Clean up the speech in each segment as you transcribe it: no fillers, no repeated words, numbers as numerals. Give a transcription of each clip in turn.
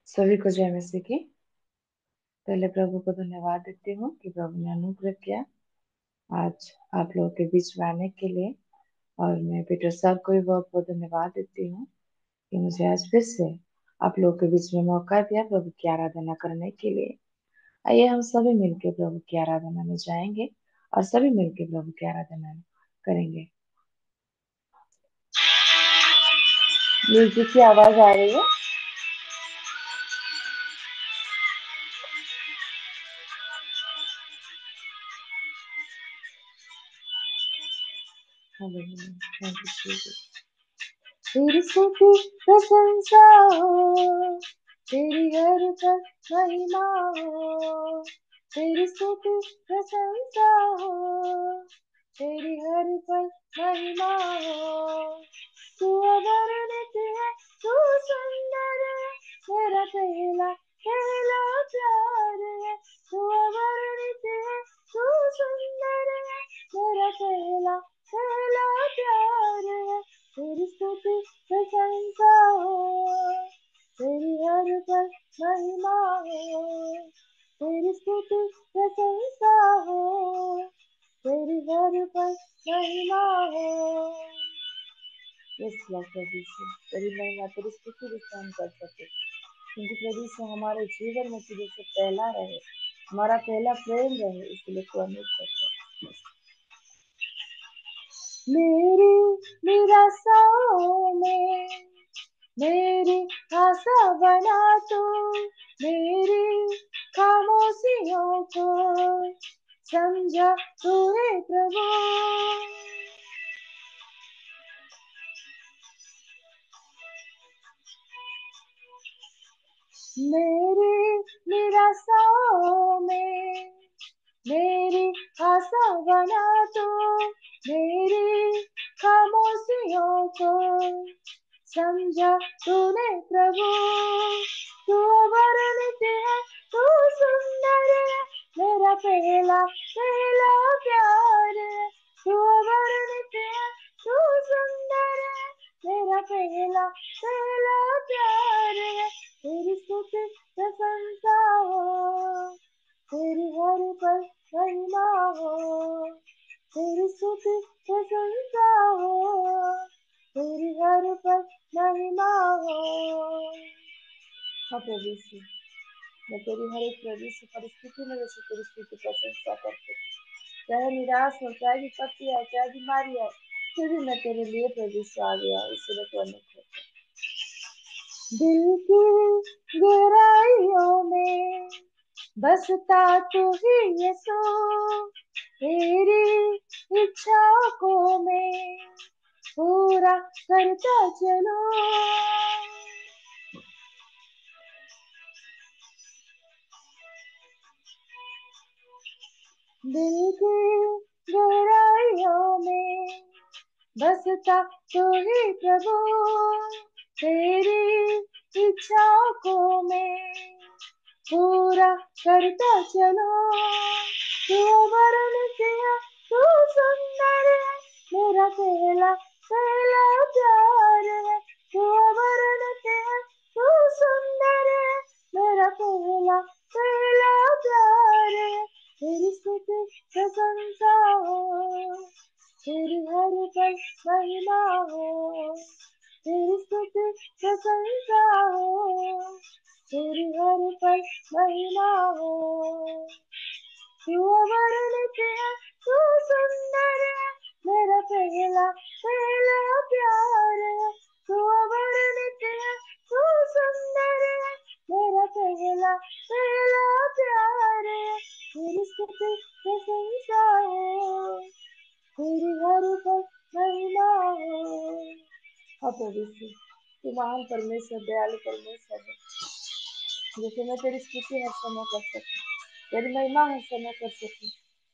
सभी को जय मसीह की। पहले प्रभु को धन्यवाद देती हूँ कि प्रभु ने अनुग्रह किया आज आप लोगों के बीच में आने के लिए। और मैं पीटर साहब को भी बहुत बहुत धन्यवाद देती हूँ कि मुझे आज फिर से आप लोगों के बीच में मौका दिया प्रभु की आराधना करने के लिए। आइए हम सभी मिलकर प्रभु की आराधना में जाएंगे और सभी मिलकर प्रभु की आराधना करेंगे। म्यूजिक की आवाज आ रही है। तेरी स्तुति प्रशंसा हो, तेरी हर पल महिमा हो। तेरी स्तुति प्रशंसा हो, तेरी हर पल महिमा हो। तू अवर्णित है, तू सुंदर है, मेरा पहला पहला प्यार है। तू अवर्णित है, तू सुंदर है, मेरा पहला पहला प्यार है। तेरी स्तुति प्रशंसा हो, तेरी हर पल महिमा हो। तेरी स्तुति प्रशंसा हो, तेरी हर पल महिमा हो। यस लॉर्ड, प्रभु से तेरी महिमा तेरी स्तुति जिससे हम कर सके, क्योंकि प्रभु से हमारे जीवन में तुझे से पहला रहे, हमारा पहला प्रेम रहे, इसलिए तू अनेक करते। मेरी निराशाओं में मेरी आशा बना तू, मेरी खामोशियों को समझा तूने प्रभु। मेरी निराशाओं में मेरी आशा बना तू, मेरी खामोशियों को समझा तूने प्रभु। तू अवर्णित है, तू सुंदर है, मेरा पहला पहला प्यार है। तू अवर्णित है, तू सुंदर है, मेरा पहला पहला प्यार है। तेरी स्तुति प्रशंसा हो, तेरी हर पल महिमा हो। तेरी स्तुति प्रशंसा हो, तेरी हर पल महिमा हो। हाँ प्रभु से मैं तेरी हर एक प्रभु से परिस्थिति में जैसे तेरी स्तुति प्रशंसा कर सकती, चाहे निराश हो, चाहे विपत्ति है, चाहे बीमारी है, फिर भी मैं तेरे लिए प्रभु से आ गया, इसलिए तो अनेक दिल की गहराइयों में बसता तू ही यीशु, तेरी इच्छाओं को मैं पूरा करता चलो। दिल की गहराइयों में बसता तू ही प्रभु, तेरी इच्छाओं को मैं पूरा करता चलो। तू अवर्णित है, तू सुंदर है, मेरा पहला पहला प्यार है। तू अवर्णित है, तू सुंदर है, मेरा पहला पहला प्यार है। तेरी स्तुति प्रशंसा हो, तेरी हर पल महिमा हो। तेरी स्तुति प्रशंसा हो, तेरी हर पल महिमा हो। तू अवर्णित है, तू सुंदर है, मेरा पहला पहला प्यार है। तू अवर्णित है, तू सुंदर है, मेरा पहला पहला प्यार है। तेरी स्तुति प्रशंसा हो, तेरी हर पल महिमा हो। हाँ प्रभु से तू महान परमेश्वर, दयालु परमेश्वर है, जैसे मैं तेरी स्तुति हर समय कर सकूं, तेरी महिमा हर समय कर सकूं,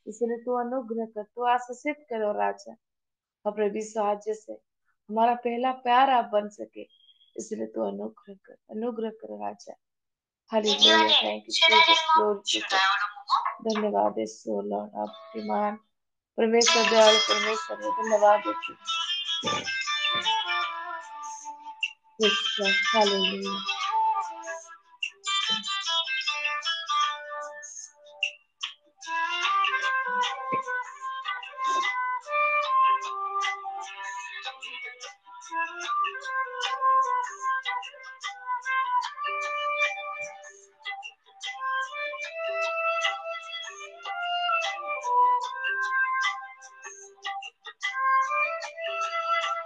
इसलिए तू अनुग्रह कर, तू आशीषित करो राजा। और प्रभु आज जैसे हमारा पहला प्यार आप बन सके, इसलिए तू अनुग्रह कर राजा। Hallelujah, thank you Jesus, glory to God. धन्यवाद यीशु लॉर्ड, आपके महान परमेश्वर, दयालु परमेश्वर, धन्यवाद यीशु। Yes, Lord. Hallelujah.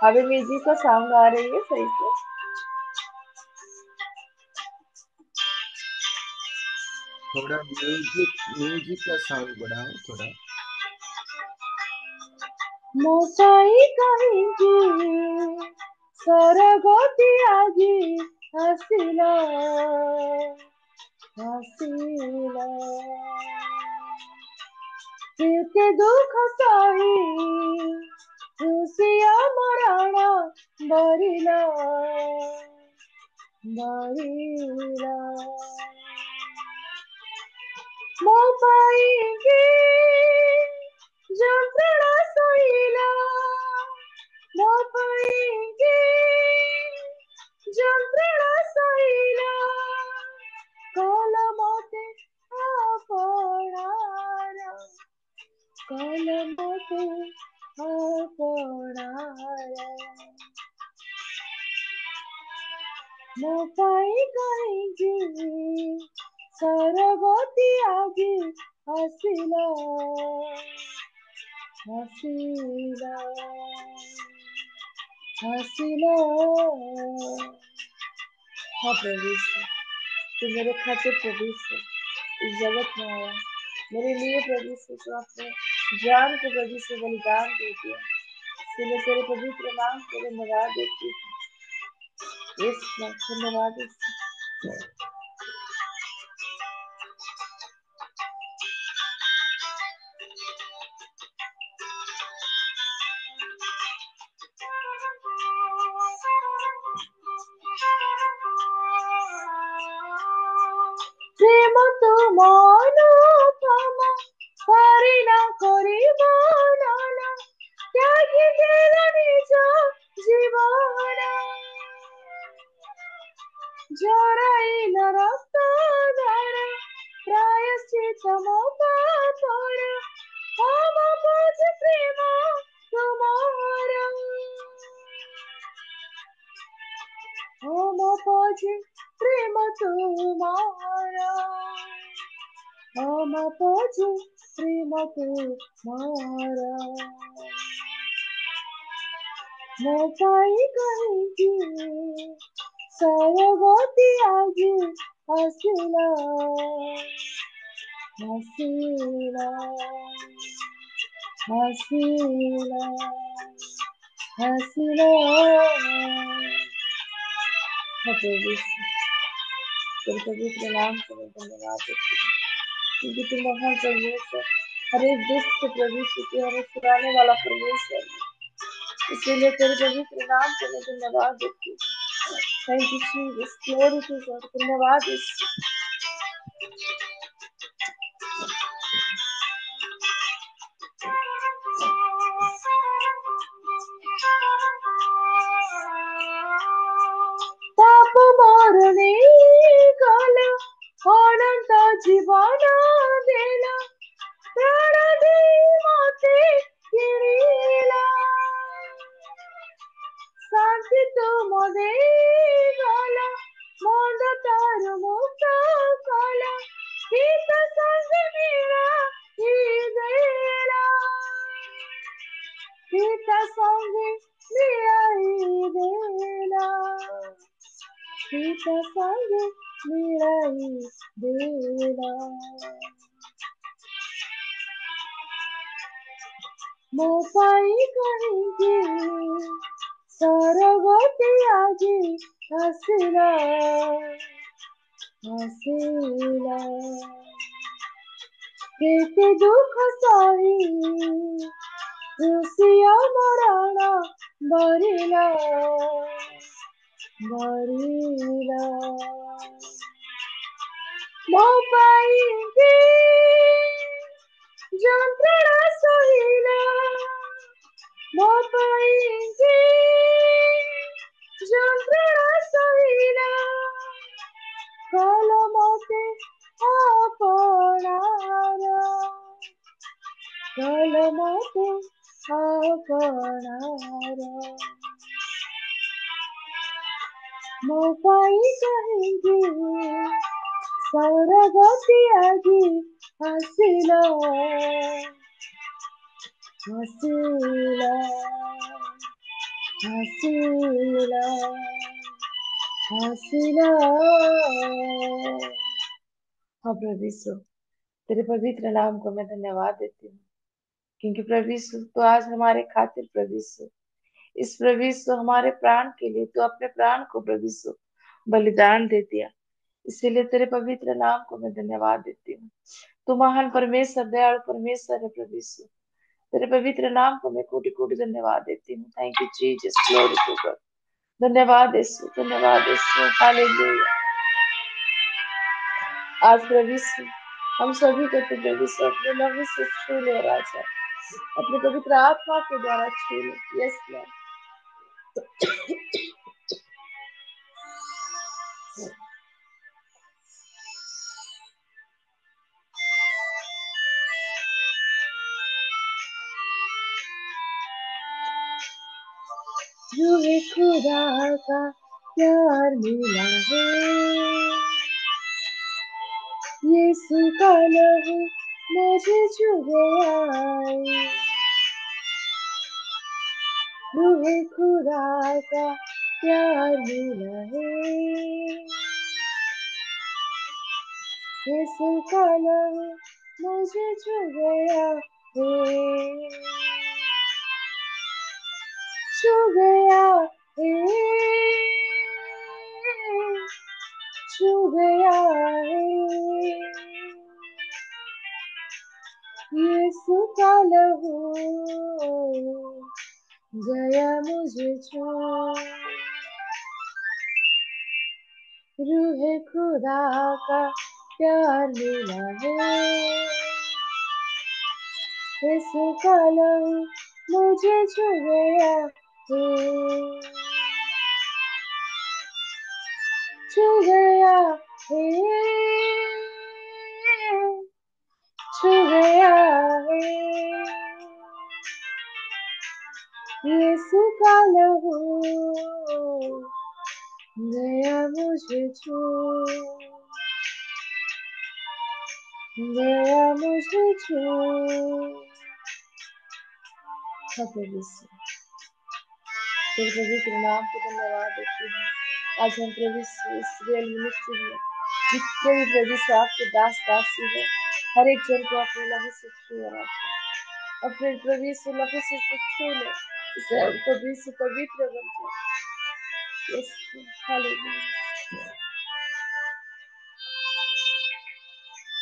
अभी म्यूजिक का साउंड आ रही है सही से? थोड़ा म्यूजिक का साउंड बढ़ाओ थोड़ा। मोसाई कहीं सरगती आजी हसीला हसीला के दुख सही खुशिया मराना बरिला बरिला ମୋ ପାଇଁକି ଯନ୍ତ୍ରଣା ସହିଲା ମୋ ପାଇଁକି ଯନ୍ତ୍ରଣା ସହିଲା କଲ ମତେ ଆପଣାର କଲ ମତେ ଆପଣାର ମୋ ପାଇଁ କାହିଁକି ସରଗତି ଆଜି ହସିଲା हसीला हसीला हाँ प्रभु यीशु, तू मेरे खातिर प्रभु यीशु इस जगत में आया मेरे लिए प्रभु यीशु, तो अपने जान को प्रभु यीशु बलिदान दे दिया। इसलिए तेरे पवित्र नाम को धन्यवाद देती हूँ। यस लॉर्ड, धन्यवाद यीशु। প্রেম তোমার ক্ষমা পারি না করিব না ত্যাগী দিল নিজ জীবন জড়াইল রক্ত ধারা প্রায়শ্চিত মো পাপর ক্ষম বুঝ প্রেম তোমার ক্ষম বুঝ প্রেম তোমার ক্ষম বুঝ প্রেম তোমার ମୋ ପାଇଁ କାହିଁକି ସରଗତି ଆଜି ହସିଲା ହସିଲା हसीला हसीला तेरे पवित्र नाम को मैं धन्यवाद देती हूँ क्योंकि तुम महान परमेश्वर हर एक दुष्ट को प्रभु की हमें छुड़ाने वाला परमेश्वर है। इसलिए तेरे पवित्र नाम को मैं धन्यवाद देती हूँ। Thank you Jesus, glory to God. धन्यवाद यीशु। पाप मरणे गला अनंत जीवन देला प्राण दे मते किणिला शांति तुम दे गला मंद तार मुक्त कला हित संग मेरा ही देला हित संग मेरा ही देला हित संग मेरा ही देला ମୋ ପାଇଁ କାହିଁକି ସରଗତି ଆଜି ହସିଲା ହସିଲା କେତେ ଦୁଃଖ ସହି ଖୁସିଆ ମରଣ ବରିଲା ବରିଲା ମୋ ପାଇଁକି ଯନ୍ତ୍ରଣା ସହିଲା ମୋ ପାଇଁକି कोणारा मोपाई कहेंगे सौरगति आगी हसीला हसीला हसीला हसीला। हाँ प्रभु यीशु, तेरे पवित्र नाम को मैं धन्यवाद देती हूँ, क्योंकि प्रभु यीशु तो आज हमारे खातिर प्रभु यीशु, इस प्रभु यीशु हमारे प्राण के लिए तो अपने प्राण को प्रभु यीशु बलिदान दे दिया। इसीलिए तेरे पवित्र नाम को मैं धन्यवाद देती हूँ। तू महान परमेश्वर, दयालु परमेश्वर है प्रभु यीशु। तेरे पवित्र नाम को मैं कोटि कोटि धन्यवाद देती हूँ। Thank you Jesus, glory to God. धन्यवाद यीशु, धन्यवाद यीशु, हालेलुया। आज प्रभु यीशु हम सभी को तू प्रभु यीशु अपने लहू से छू ले राजा, अपने पवित्र आत्मा के द्वारा छू ले। Yes Lord. रूहे खुदा का प्यार मिला है, यीशु का लहू मुझे छू गया है। रूहे खुदा का प्यार मिला है, यीशु का लहू मुझे छू गया है, छू गया है, छू गया है। यीशु का लहू गया मुझे छू, रूहे खुदा का प्यार मिला है, यीशु का लहू मुझे छू गया है, छू गया है, छू गया है। यीशु का लहू गया मुझे छू, गया मुझे छू। प्रभु यीशु, तेरे पवित्र नाम को धन्यवाद देती हूँ। आज हम प्रभु यीशु इस रियल मिनिस्ट्री में जितने भी प्रभु यीशु आपके दास दासी है, हर एक जन को अपने लहू से छू रखा, अपने प्रभु यीशु लहू से छू ले, इससे हम प्रभु यीशु पवित्र बन जाए। Yes, hallelujah,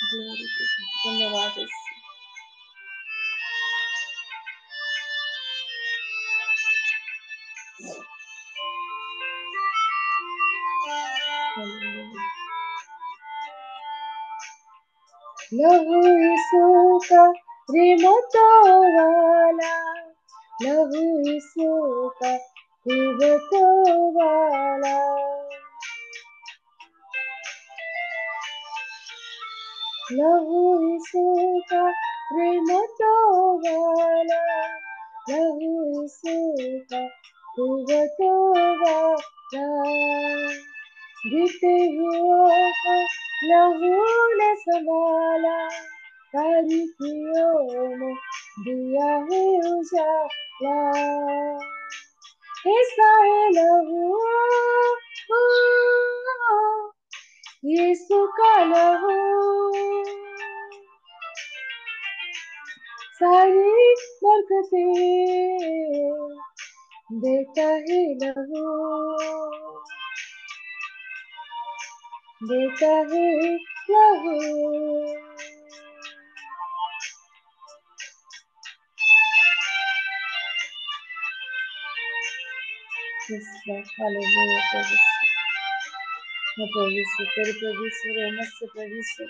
glory to God. धन्यवाद यीशु। हालेलुया। लहू यीशु का रिमतो वाला, लहू यीशु का रिमतो वाला, लहू यीशु का रिमतो वाला, लहू यीशु का रिमतो वाला। जीते हुओं को लहू ने संभाला, तारीकियों में दिया है उजाला, ऐसा है लहू यीशु का लहू, सारी बरकतें देता है लहू, देता है लहू। हालेलुया प्रभु यीशु, प्रभु यीशु, तेरे प्रभु यीशु रहमत से प्रभु यीशु,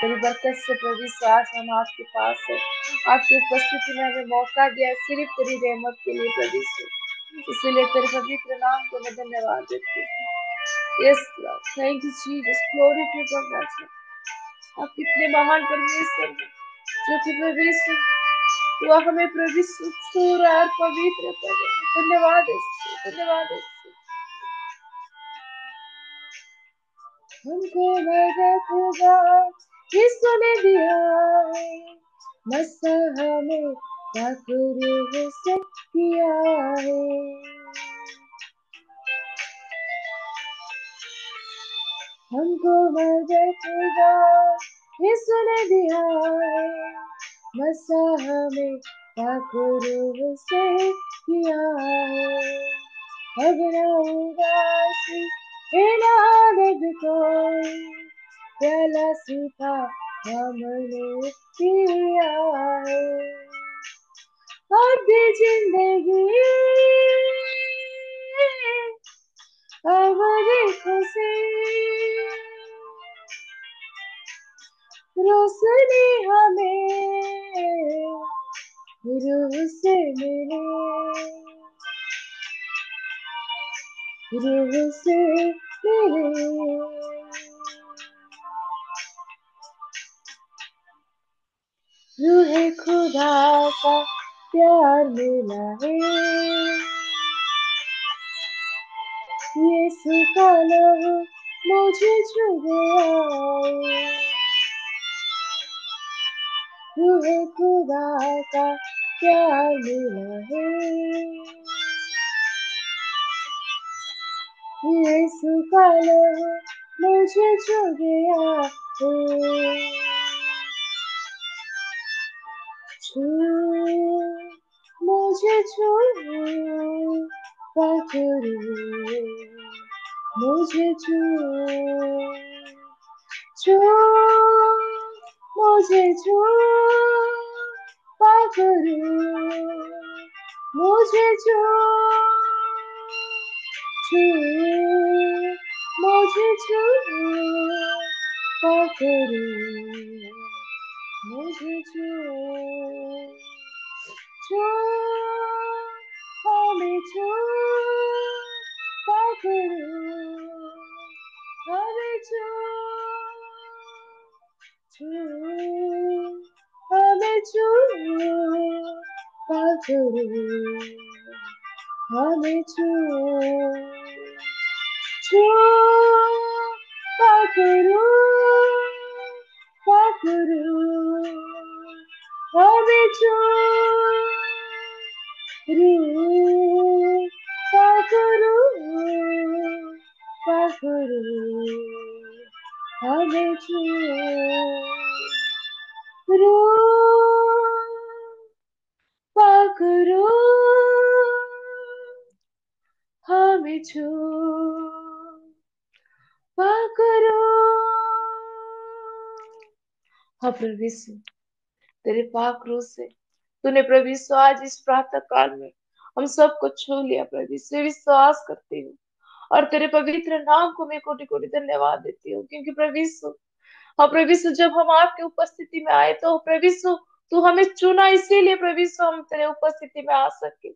तेरी बरकत से प्रभु यीशु आज हम आपके पास है, आपकी उपस्थिति में हमें मौका दिया सिर्फ तेरी रहमत के लिए प्रभु यीशु, इसीलिए तेरे पवित्र नाम को मैं धन्यवाद देती हूँ। Yes Lord, thank you Jesus, glory to God राजा। आप कितने महान परमेश्वर हैं, जो कि प्रभु यीशु तो हमें प्रभु सूर और पवित्र कर। धन्यवाद यीशु, धन्यवाद यीशु। हमको मदद खुदा यीशु ने दिया है, मसीह हमें पाक से किया है। हमको मदद खुदा यीशु ने दिया है, मसीह हमें पाक से किया है। अब न उदासी है ना दर्द कोई, प्याला सूखा हमने पिया है। अब भी जिंदगी अब देखो से रोशनी हमें रूह से मिले, रूह से मिले। रूह खुदा का प्यार मिला है, यीशु का लहू मुझे छू गया है। रूह खुदा का प्यार मिला है, यीशु का लहू मुझे छू गया है। छू मुझे छू पकड़ो, मुझे छू छू मुझे छू पकड़ो, मुझे छू छू मुझे छू पकड़ो, मुझे छू छू हमें छू पकड़ो, हमें छू छू हमें छू पकड़ो, हमें छू छू पकड़ो, पकड़ो हमें छू पकड़ो, पकड़ो हमें छू पकड़ो, हमें छू पकड़ो। हाँ प्रभु यीशु, तेरे पाक रूह से तूने प्रभु यीशु आज इस प्रातः काल में हम सबको छू लिया। प्रभु यीशु विश्वास करती हूँ और तेरे पवित्र नाम को मैं कोटि कोटि धन्यवाद देती हूँ, क्योंकि प्रभु यीशु, हाँ प्रभु यीशु, जब हम आपकी उपस्थिति में आए तो प्रभु यीशु तू हमें चुना, इसीलिए प्रभु यीशु हम तेरे उपस्थिति में आ सके।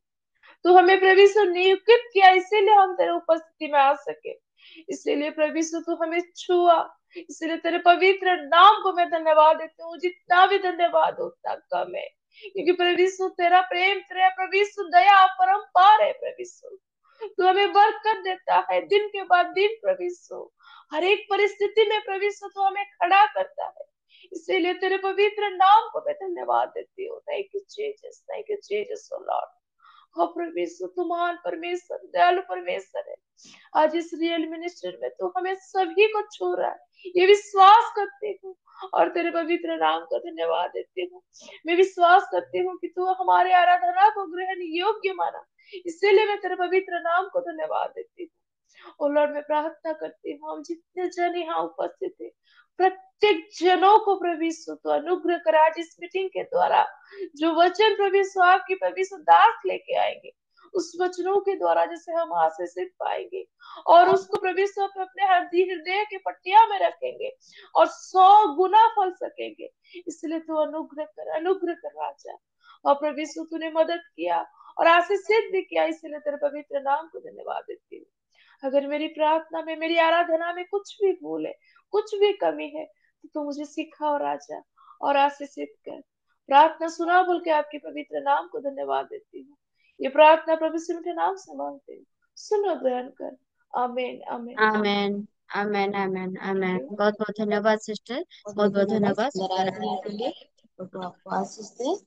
तू हमें प्रभु यीशु नियुक्त किया, इसीलिए हम तेरे उपस्थिति में आ सके। इसीलिए प्रभु यीशु तू हमें छुआ, इसलिए तेरे पवित्र नाम को मैं धन्यवाद देती हूँ। जितना भी धन्यवाद हो उतना कम है, क्योंकि प्रभु यीशु तेरा प्रेम, तेरा प्रभु यीशु दया परम्पार है। प्रभु यीशु तू हमें बरकत देता है दिन के बाद दिन। प्रभु यीशु हर एक परिस्थिति में प्रभु यीशु तू हमें खड़ा करता है, इसीलिए तेरे पवित्र नाम को मैं धन्यवाद देती हूँ। Thank you Jesus, thank you Jesus O Lord. हो प्रभु यीशु तू महान परमेश्वर, दयालु परमेश्वर है। आज इस रियल मिनिस्ट्री में तू हमें सभी को छू रहा है, ये विश्वास करती हूँ और तेरे पवित्र नाम का धन्यवाद देती हूँ। मैं विश्वास करती हूँ कि तू हमारे आराधना को ग्रहण योग्य माना, इसीलिए मैं तेरे पवित्र नाम को धन्यवाद देती हूँ। ओ लॉर्ड, मैं प्रार्थना करती हूँ हम जितने जन यहाँ उपस्थित है, प्रत्येक जनों को प्रभु यीशु तो अनुग्रह कर। आज इस मीटिंग के द्वारा जो वचन प्रभु यीशु आपकी प्रभु यीशु दास लेके आएंगे, उस वचनों के द्वारा जैसे हम आशीषित पाएंगे और उसको प्रभु यीशु अपने हृदय के पट्टिया में रखेंगे और 100 गुना फल सकेंगे। इसलिए तू अनुग्रह कर, अनुग्रह कर राजा। और प्रभु यीशु तूने मदद किया और आशीषित भी किया, इसलिए तेरे पवित्र नाम को धन्यवाद देती हूँ। अगर मेरी प्रार्थना में, मेरी आराधना में कुछ भी भूल है, कुछ भी कमी है, तो तू मुझे सिखाओ राजा और आशीषित कर। प्रार्थना सुना बोल के आपके पवित्र नाम को धन्यवाद देती हूँ। ये प्रार्थना प्रभु यीशु के नाम से मांगते हैं, सुनो ग्रहण कर। आमीन आमीन आमीन। आमेन आमेन आमेन थैंक आमेन। यू। बहुत बहुत धन्यवाद सिस्टर, बहुत बहुत बहुत बहुत धन्यवाद धन्यवाद सुंदर सुंदर आराधना आराधना के के लिए। लिए। प्रभु आपको आशीष दे।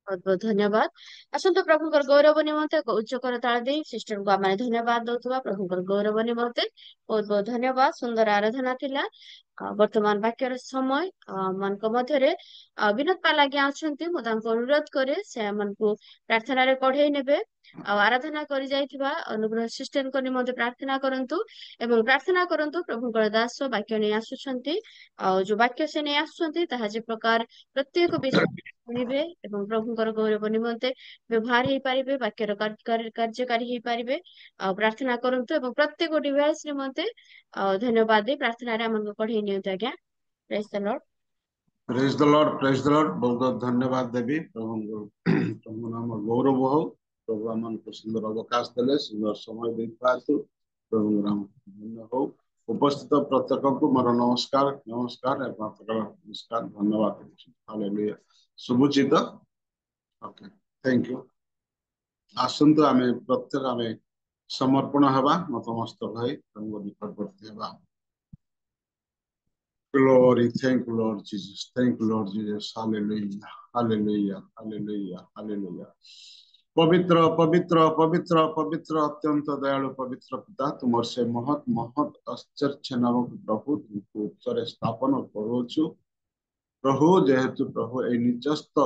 बहुत बहुत धन्यवाद। आसतु प्रभुଙ୍କର गौरव निमंते ଏକ ଉଚ୍ଚ କରତାଳ ଦେଇ ସିଷ୍ଟରଙ୍କୁ ଆମେ ଧନ୍ୟବାଦ ଦଉଥିବା। ପ୍ରଭୁଙ୍କର ଗୌରବ ନିମନ୍ତେ ବହୁତ ବହୁତ ଧନ୍ୟବାଦ। ସୁନ୍ଦର ଆରାଧନା ଥିଲା। ବର୍ତ୍ତମାନ ବାକ୍ୟର ସମୟ ମାନଙ୍କ ମଧ୍ୟରେ ବିନୋଦ ପାଲ ଆଜ୍ଞା ଅଛନ୍ତି। ମୁଁ ତାଙ୍କୁ ଅନୁରୋଧ କରେ ସେ ଆମକୁ ପ୍ରାର୍ଥନାରେ କଢେଇ ନେବେ। ଆଉ ଆରାଧନା କରି ଯାଇଥିବା ଅନୁଗ୍ରହ ସିଷ୍ଟରଙ୍କ ନିମନ୍ତେ ପ୍ରାର୍ଥନା କରନ୍ତୁ ଏବଂ ପ୍ରାର୍ଥନା କରନ୍ତୁ ପ୍ରଭୁଙ୍କର ଦାସ ବାକ୍ୟ ନେଇ ଆସୁଛନ୍ତି। ଆଉ ଯୋଉ ବାକ୍ୟ ସେ ନେଇ ଆସୁଛନ୍ତି ତାହା ଯେ ପ୍ରକାର ପ୍ରତ୍ୟେକ ବିଷୟ ଶୁଣିବେ ଏବଂ ପ୍ରଭୁଙ୍କର ଗୌରବ ନିମନ୍ତେ ବ୍ୟବହାର ହେଇପାରିବେ, ବାକ୍ୟର କାର୍ଯ୍ୟକାରୀ ହେଇପାରିବେ। ଆଉ ପ୍ରାର୍ଥନା କରନ୍ତୁ ଏବଂ ପ୍ରତ୍ୟେକ ଡିଭାଇସ ନିମନ୍ତେ ଧନ୍ୟବାଦ ଦେଇ ପ୍ରାର୍ଥନାରେ ଆମକୁ ପଢେଇ ନିଅନ୍ତୁ ଆଜ୍ଞା। Praise the Lord. Praise the Lord, praise the Lord. बहुत बहुत धन्यवाद देवी प्रभु नाम गौरव हो। प्रभु आम सुंदर अवकाश देले, सुंदर समय दे प्रभु नाम धन्य हो। उपस्थित प्रत्येक को मोर नमस्कार नमस्कार नमस्कार धन्यवाद। हालेलुया। शुभचित ओके, थैंक यू। आसंतु आमे प्रत्येक आमे समर्पण हवा नतमस्तक भाई प्रभु निकटवर्ती हवा। Glory, thank you, Lord Jesus. Thank you, Lord Jesus. Hallelujah, hallelujah, hallelujah, hallelujah. पवित्र पवित्र पवित्र पवित्र अत्यंत दयालु पवित्र पिता तुम से महत महत आश्चर्य नामक प्रभु तुमको उच्चरे स्थापन करूछु प्रभु। जेहेतु प्रभु ए निजस्थ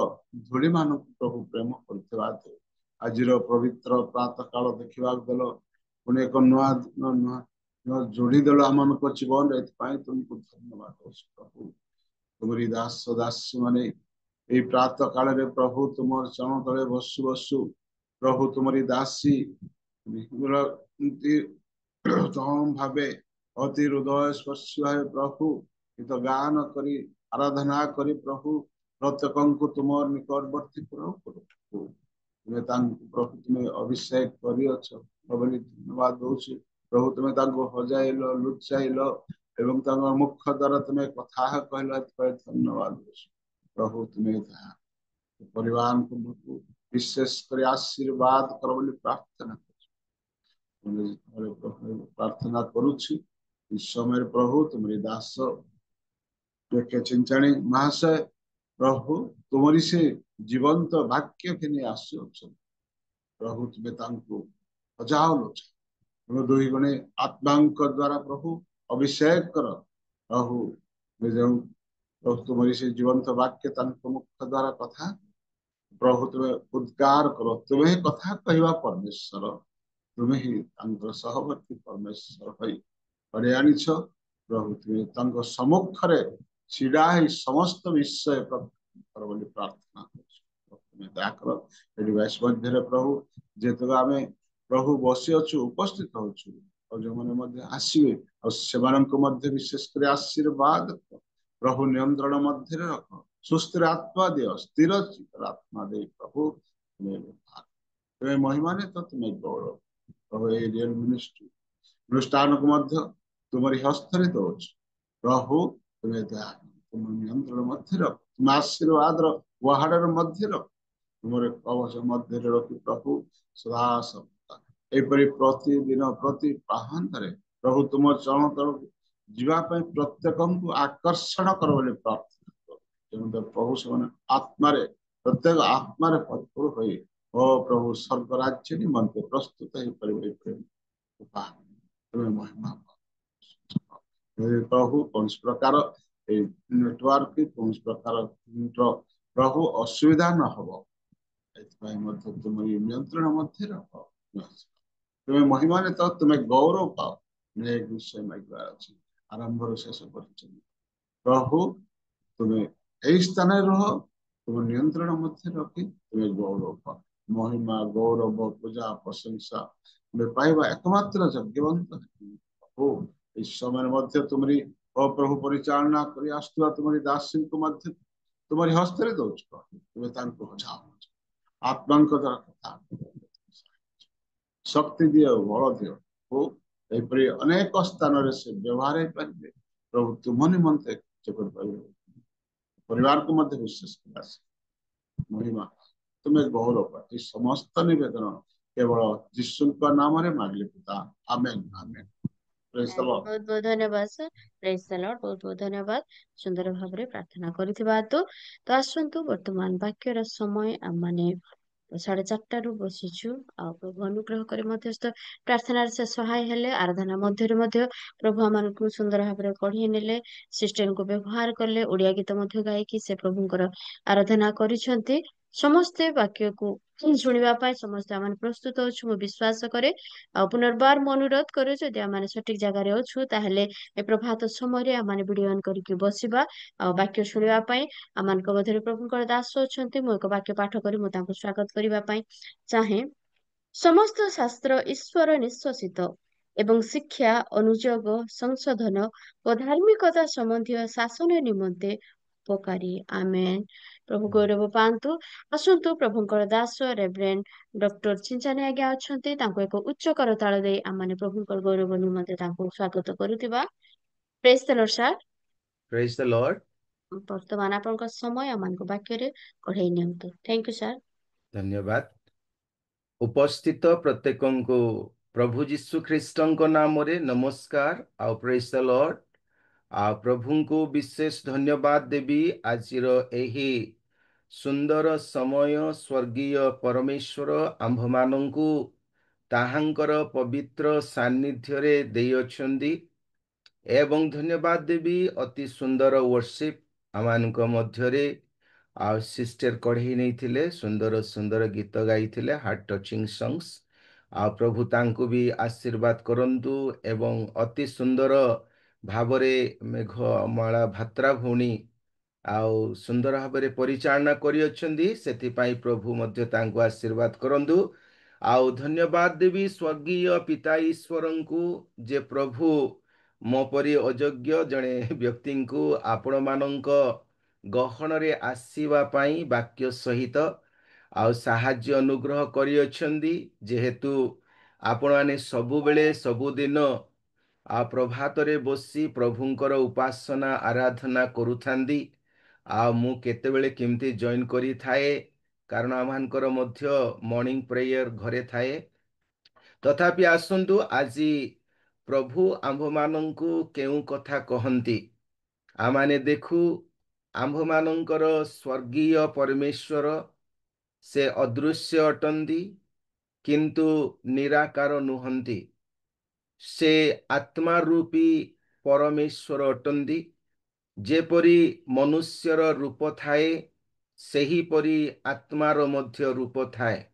धूली मान प्रभु प्रेम करथिबा आजिर पवित्र प्रातः काल देखिबा देल पुणे एक नुआ नुआ जोड़ी देल आम जीवन तुमको धन्यवाद प्रभु। तुम्हारी दास दासी माने ये प्रातः काल रे प्रभु तुम चरण तले बसु बसु प्रभु तुम्हारी दासी भावे अति हृदय स्पर्श है प्रभु गीत गान करी आराधना करी प्रभु प्रत्येक को तुम निकटवर्ती प्रभु प्रभु तुम्हें अभिषेक कर धन्यवाद दौ प्रभु तुम्हें हजाइल लुचाइल एवं मुख द्वारा तुम्हें कथा कहल धन्यवाद प्रभु। तुम्हें परिवार को विशेष कर आशीर्वाद कर प्रार्थना प्रार्थना करुछि इस समय प्रभु तुम्हारी दास देखे चिंचाणी महाशय प्रभु तुम्हारी से जीवंत वाक्य के नहीं आसु प्रभु तुम्हें हजाओ तुम दुई गुणे आत्मा द्वारा प्रभु अभिषेक कर प्रभु प्रभु तुम्हारी से जीवंत वाक्य मुख द्वारा कथा प्रभु तुम्हें उद्गार करो तुम्हें कथा कहवा परमेश्वर तुम्हें ही सहवर्ती परमेश्वर हरे आनीछ प्रभु तुम्हें सम्मुख छिड़ा ही समस्त विषय प्रार्थना तुम्हें दया कर डिवाइस मध्य प्रभु जेतक आम प्रभु बसी अच्छु उपस्थित होचु और जो मैंने आसवे और विशेषकर आशीर्वाद प्रभु नियंत्रण मध्य रख सुस्थिर आत्मा दियो स्थिर आत्मा दे प्रभु तुम्हें महिमा ने तो तुम्हें गौरव प्रभु ये रियल मिनिस्ट्री अनुष्ठान को मध्य तुम्हारी हस्तरे दौच प्रभु तुम्हें दया तुम नियंत्रण मध्य रख तुम आशीर्वाद वहाड़ मध्य रख तुम कवच मध्य रखी प्रभु सदा सप्ताह एपरी प्रतिदिन प्रति प्राहांतरे प्रभु तुम चरण तरफ जीवाई प्रत्येक को आकर्षण कर प्रार्थना प्रभु से आत्मा प्रत्येक आत्मा भरपूर हो प्रभु स्वर्ग राज्य निमंते प्रस्तुत तुम्हें महिमा प्रभु कौन प्रकार नेटवर्क कौन प्रकार प्रभु असुविधा न हो तुम नियंत्रण मध्य रख तुम्हें महिमा ने तो तुम्हें गौरव पाओ एक विषय आरंभ शेष प्रभु तुम्हें यही स्थान रह तुम नियंत्रण मध्य रखी तुम्हें गौरव पाओ महिमा गौरव पूजा प्रशंसा तुम्हें पाइबा एकमात्र यज्ञवंत प्रभु इस समय मध्य तुम्हारी प्रभु परिचालना कर आसुवा तुम्हारी दासी को मध्य तुम्हारी हस्तरे दौच तुम्हें हजाओ आत्मा द्वारा कथा शक्ति दियो बल दियो एपरी अनेक स्थान से व्यवहार पारे प्रभु तुम निमंते परिवार को मध्य विशेष महिमा तुम्हें गौरव पाती समस्त निवेदन केवल यीशु का नाम रे मांगले पिता आमेन आमेन प्रेज द लॉर्ड बहुत बहुत धन्यवाद सर। Praise the Lord. बहुत बहुत धन्यवाद सुंदर भाव में प्रार्थना करिथिबा तो आसंतु वर्तमान वाक्यर समय आम माने 4:30 बसिछु आ प्रभु अनुग्रह करे मध्यस्थ प्रार्थना से सहाय हेले आराधना मध्य प्रभु आमनकु सुंदर भाव कढ़ी नेले सिस्टम को व्यवहार कले ओडिया गीत मध्य गायकी से प्रभुଙ୍କର आराधना करिसंती समस्ते वाक्य को शुणिबा पाई समस्ते आम प्रस्तुत अछु मु विश्वास करे आ पुनर्बार मु अनुरोध करे जदि आम सठिक जगार अछु ताहेले ए प्रभात समय आम वीडियो ऑन करके बसिबा आ वाक्य शुणिबा पाई आमनक मध्य प्रभुଙ୍କର दास अछंती मु एक वाक्य पाठ करी मु तांको स्वागत करिबा पाई चाहे समस्त शास्त्र ईश्वर निश्वसित एवं शिक्षा अनुयोग संशोधन और धार्मिकता संबंधी शासन निमंते उपकारी आमेन। प्रभु गौरव पांतु आसंतु प्रभुଙ୍କର दास रेवरेंड डॉक्टर चिंचाने आज्ञा अछंती तांको एक उच्च करताल दे आमाने प्रभुଙ୍କର गौरव निमंते तांको स्वागत करुतिबा। Praise the Lord sir. Praise the Lord. वर्तमान आपनका समय आमानको वाक्य रे कढाई नियंतु। Thank you sir. धन्यवाद। उपस्थित प्रत्येकଙ୍କୁ प्रभु यीशु ख्रीष्टଙ୍କ नामରେ नमस्कार आ प्रेज द लॉर्ड आ प्रभुଙ୍କୁ विशेष धन्यवाद देवी आजिर एही सुंदर समय स्वर्गीय परमेश्वर आम्भମାନଙ୍କୁ ताहांकर पवित्र सान्निध्य रे देई अछंदी एवं धन्यवाद देवी अति सुंदर वर्शिप आमानक मध्यरे आ सिस्टर कढ़ई नहीं थिले सुंदर सुंदर गीत गाई थिले हार्ट टचिंग सॉन्ग्स आ प्रभु तांको भी आशीर्वाद करंतु एवं अति सुंदर भावरे मेघमाला भात्रा भौणी आउ सुंदर भावरे परिचालना करि अछंदी सेति पाई प्रभु मध्य तांको आशीर्वाद करंतु आउ धन्यवाद देवी स्वर्गीय पिता ईश्वरंकु जे प्रभु मो परि अयोग्य जणे व्यक्ति को आपण मानक गहन रे आसीबा पाई वाक्य सहित आउ साहाय्य अनुग्रह करि अछंदी जेहेतु आपण माने सबु बेले सबु दिन आ प्रभात रे बसी प्रभुंकर उपासना आराधना करूथांदी आ मु केतेबेले केमती जॉइन करी थाए कारण आमानकर मध्य मॉर्निंग प्रेयर घरे थाए तथापि आसंतु आजी प्रभु आम्भ मानंकु केउ कथा कहंती आमाने देखु आम्भ मानंकर स्वर्गीय परमेश्वर से अदृश्य अटंती किंतु निराकार नुहंती से आत्मा रूपी परमेश्वर अटंती जेपरी मनुष्यर रूप थाए सही परी आत्मार मध्य रूप थाए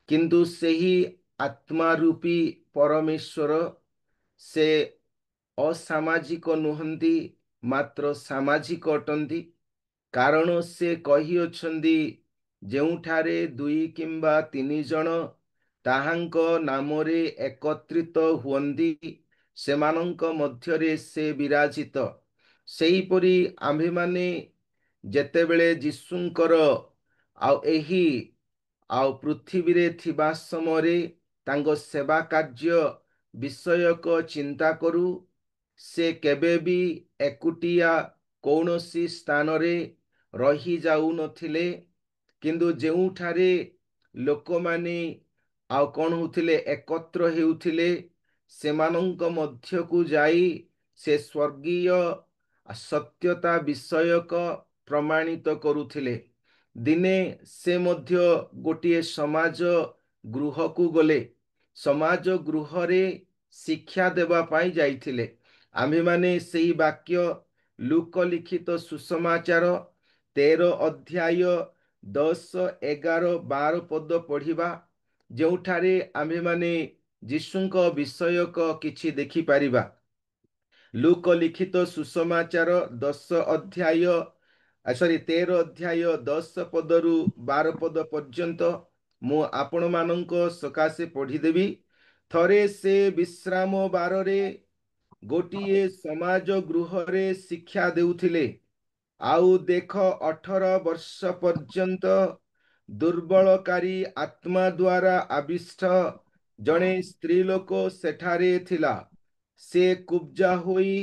किंतु सही आत्मा रूपी परमेश्वर से असामाजिक नुहंती मात्र सामाजिक अटंती कारण से कही अछंदी जेउठारे दुई किंबा तीनी जन ताहांक नामरे एकत्रित हुअंदी सेमानंक मध्यरे से विराजित सेहीपरि आम्भे माने जेतेबेले जीशुंकर आउ एही आउ पृथ्वी रे थिबा समरे तांको सेवा कार्य विषयक चिंता करू से केबे भी एकुटिया कौनसी स्थान रे रही जाऊ नथिले किंतु जेउठारे लोक माने आउ कोन होथिले एकत्र हेउथिले सेमानंक मध्य को जाई से स्वर्गीय सत्यता विषयक प्रमाणित करुथिले दिने से मध्य गोटे समाज गृह को गले समाज गृह रे शिक्षा देवा पाई जाइथिले आम्भे माने सेही वाक्य लूक लिखित सुसमाचार 13 अध्याय 10, 11, 12 पद पढ़िबा जोठारे आम्भे माने जीशुंक विषयक किछि देखि पारिबा लूक लिखित सुसमाचार 10 अध्याय 13 अध्याय 10 पदरु 12 पद पर्यंत मु आपण मानक सकाशे पढ़ीदेवी थरे से विश्राम बारे गोटिए समाज गृह रे शिक्षा देउथिले आउ देख 18 वर्ष पर्यंत दुर्बलकारी आत्मा द्वारा आविष्ट जणे स्त्री लोक सेठारे थिला से कुब्जा होई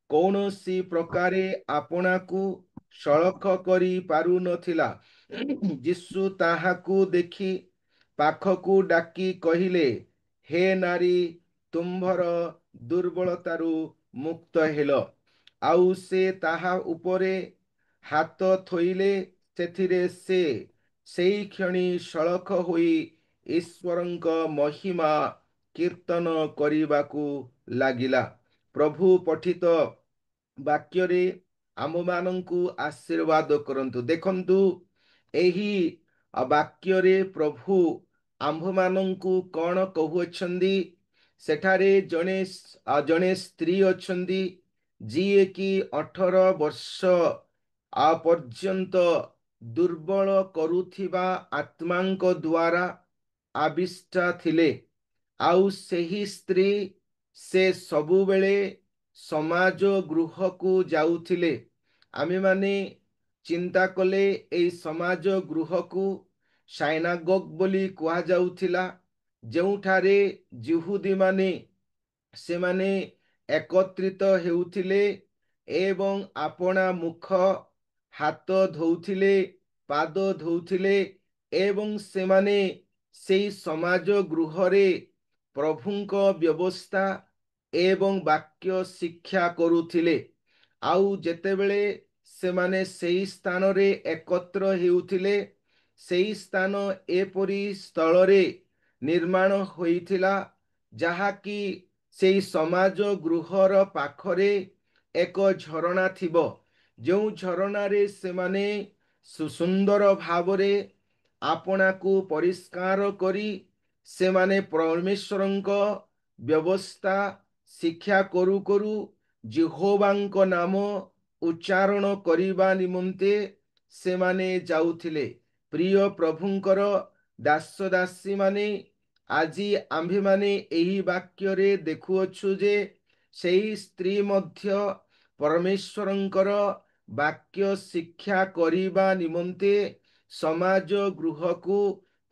କୌଣସି ପ୍ରକାରେ ଆପଣାକୁ ସଳଖ କରି ପାରୁନଥିଲା। ଯୀଶୁ ତାହାକୁ ଦେଖି ପାଖକୁ ଡାକି କହିଲେ, ହେ ନାରୀ, ତୁମ୍ଭର ଦୁର୍ବଳତାରୁ ମୁକ୍ତ ହେଲ। ଆଉ ସେ ତାହା ଉପରେ ହାତ ଥୋଇଲେ। ସେଥିରେ ସେ ସେଇ କ୍ଷଣି ସଳଖ ହୋଇ ଈଶ୍ୱରଙ୍କ ମହିମା କୀର୍ତ୍ତନ କରିବାକୁ ଲାଗିଲା। ପ୍ରଭୁ ପଠିତ ବାକ୍ୟରେ ଆମମାନଙ୍କୁ ଆଶୀର୍ବାଦ କରନ୍ତୁ। ଦେଖନ୍ତୁ, ଏହି ବାକ୍ୟରେ ପ୍ରଭୁ ଆମ୍ଭମାନଙ୍କୁ କ'ଣ କହୁଅଛନ୍ତି? ସେଠାରେ ଜଣେ ସ୍ତ୍ରୀ ଅଛନ୍ତି, ଯିଏକି 18 ବର୍ଷ ପର୍ଯ୍ୟନ୍ତ ଦୁର୍ବଳ କରୁଥିବା ଆତ୍ମାଙ୍କ ଦ୍ୱାରା ଆବିଷ୍ଟା ଥିଲେ। ଆଉ ସେହି ସ୍ତ୍ରୀ, ସେ ସବୁବେଳେ ସମାଜ ଗୃହକୁ ଯାଉଥିଲେ। ଆମେମାନେ ଚିନ୍ତା କଲେ ଏହି ସମାଜ ଗୃହକୁ ସାଇନାଗୋଗ ବୋଲି କୁହାଯାଉଥିଲା, ଯେଉଁଠାରେ ଯିହୁଦୀମାନେ ସେମାନେ ଏକତ୍ରିତ ହେଉଥିଲେ ଏବଂ ଆପଣା ମୁଖ, ହାତ ଧୋଉଥିଲେ, ପାଦ ଧୋଉଥିଲେ ଏବଂ ସେମାନେ ସେହି ସମାଜ ଗୃହରେ ପ୍ରଭୁଙ୍କ ବ୍ୟବସ୍ଥା ଏବଂ ବାକ୍ୟ ଶିକ୍ଷା କରୁଥିଲେ। ଆଉ ଯେତେବେଳେ ସେମାନେ ସେହି ସ୍ଥାନରେ ଏକତ୍ର ହେଉଥିଲେ, ସେହି ସ୍ଥାନ ଏପରି ସ୍ଥଳରେ ନିର୍ମାଣ ହୋଇଥିଲା, ଯାହାକି ସେହି ସମାଜ ଗୃହର ପାଖରେ ଏକ ଝରଣା ଥିବ, ଯେଉଁ ଝରଣାରେ ସେମାନେ ସୁସୁନ୍ଦର ଭାବରେ ଆପଣାକୁ ପରିଷ୍କାର କରି ସେମାନେ ପରମେଶ୍ୱରଙ୍କ ବ୍ୟବସ୍ଥା ଶିକ୍ଷା କରୁ କରୁ ଯେହୋବାଙ୍କ ନାମ ଉଚ୍ଚାରଣ କରିବା ନିମନ୍ତେ ସେମାନେ ଯାଉଥିଲେ। ପ୍ରିୟ ପ୍ରଭୁଙ୍କର ଦାସ ଦାସୀମାନେ, ଆଜି ଆମ୍ଭେମାନେ ଏହି ବାକ୍ୟରେ ଦେଖୁଅଛୁ ଯେ ସେହି ସ୍ତ୍ରୀ ମଧ୍ୟ ପରମେଶ୍ୱରଙ୍କର ବାକ୍ୟ ଶିକ୍ଷା କରିବା ନିମନ୍ତେ ସମାଜ ଗୃହକୁ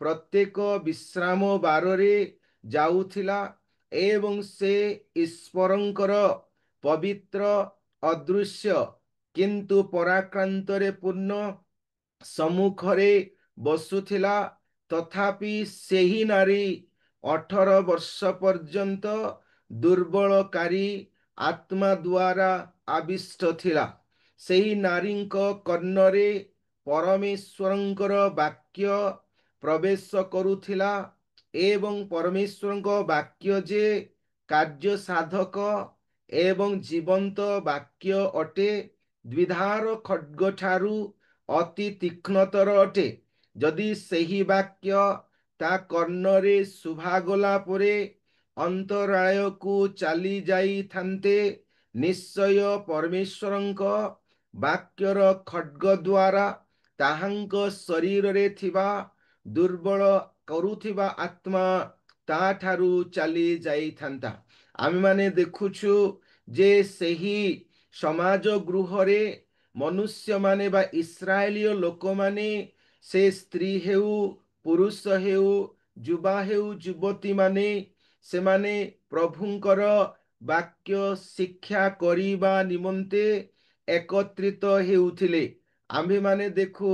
ପ୍ରତ୍ୟେକ ବିଶ୍ରାମ ବାରରେ ଯାଉଥିଲା ଏବଂ ସେ ଈଶ୍ୱରଙ୍କର ପବିତ୍ର, ଅଦୃଶ୍ୟ କିନ୍ତୁ ପରାକ୍ରାନ୍ତରେ ପୂର୍ଣ୍ଣ ସମ୍ମୁଖରେ ବସୁଥିଲା। ତଥାପି ସେହି ନାରୀ 18 ବର୍ଷ ପର୍ଯ୍ୟନ୍ତ ଦୁର୍ବଳକାରୀ ଆତ୍ମା ଦ୍ୱାରା ଆବିଷ୍ଟ ଥିଲା। ସେହି ନାରୀଙ୍କ କର୍ଣ୍ଣରେ ପରମେଶ୍ୱରଙ୍କର ବାକ୍ୟ ପ୍ରବେଶ କରୁଥିଲା ଏବଂ ପରମେଶ୍ୱରଙ୍କ ବାକ୍ୟ ଯେ କାର୍ଯ୍ୟ ସାଧକ ଏବଂ ଜୀବନ୍ତ ବାକ୍ୟ ଅଟେ, ଦ୍ୱିଧାର ଖଡ୍ଗଠାରୁ ଅତି ତୀକ୍ଷ୍ଣତର ଅଟେ। ଯଦି ସେହି ବାକ୍ୟ ତା କର୍ଣ୍ଣରେ ଶୁଭାଗଲା ପରେ ଅନ୍ତରାଳୟକୁ ଚାଲି ଯାଇଥାନ୍ତେ, ନିଶ୍ଚୟ ପରମେଶ୍ୱରଙ୍କ ବାକ୍ୟର ଖଡ୍ଗ ଦ୍ୱାରା ତାହାଙ୍କ ଶରୀରରେ ଥିବା ଦୁର୍ବଳ କରୁଥିବା ଆତ୍ମା ତାଠାରୁ ଚାଲି ଯାଇଥାନ୍ତା। ଆମେମାନେ ଦେଖୁଛୁ ଯେ ସେହି ସମାଜ ଗୃହରେ ମନୁଷ୍ୟମାନେ ବା ଇସ୍ରାଏଲୀୟ ଲୋକମାନେ, ସେ ସ୍ତ୍ରୀ ହେଉ, ପୁରୁଷ ହେଉ, ଯୁବା ହେଉ, ଯୁବତୀମାନେ, ସେମାନେ ପ୍ରଭୁଙ୍କର ବାକ୍ୟ ଶିକ୍ଷା କରିବା ନିମନ୍ତେ ଏକତ୍ରିତ ହେଉଥିଲେ। ଆମ୍ଭେମାନେ ଦେଖୁ,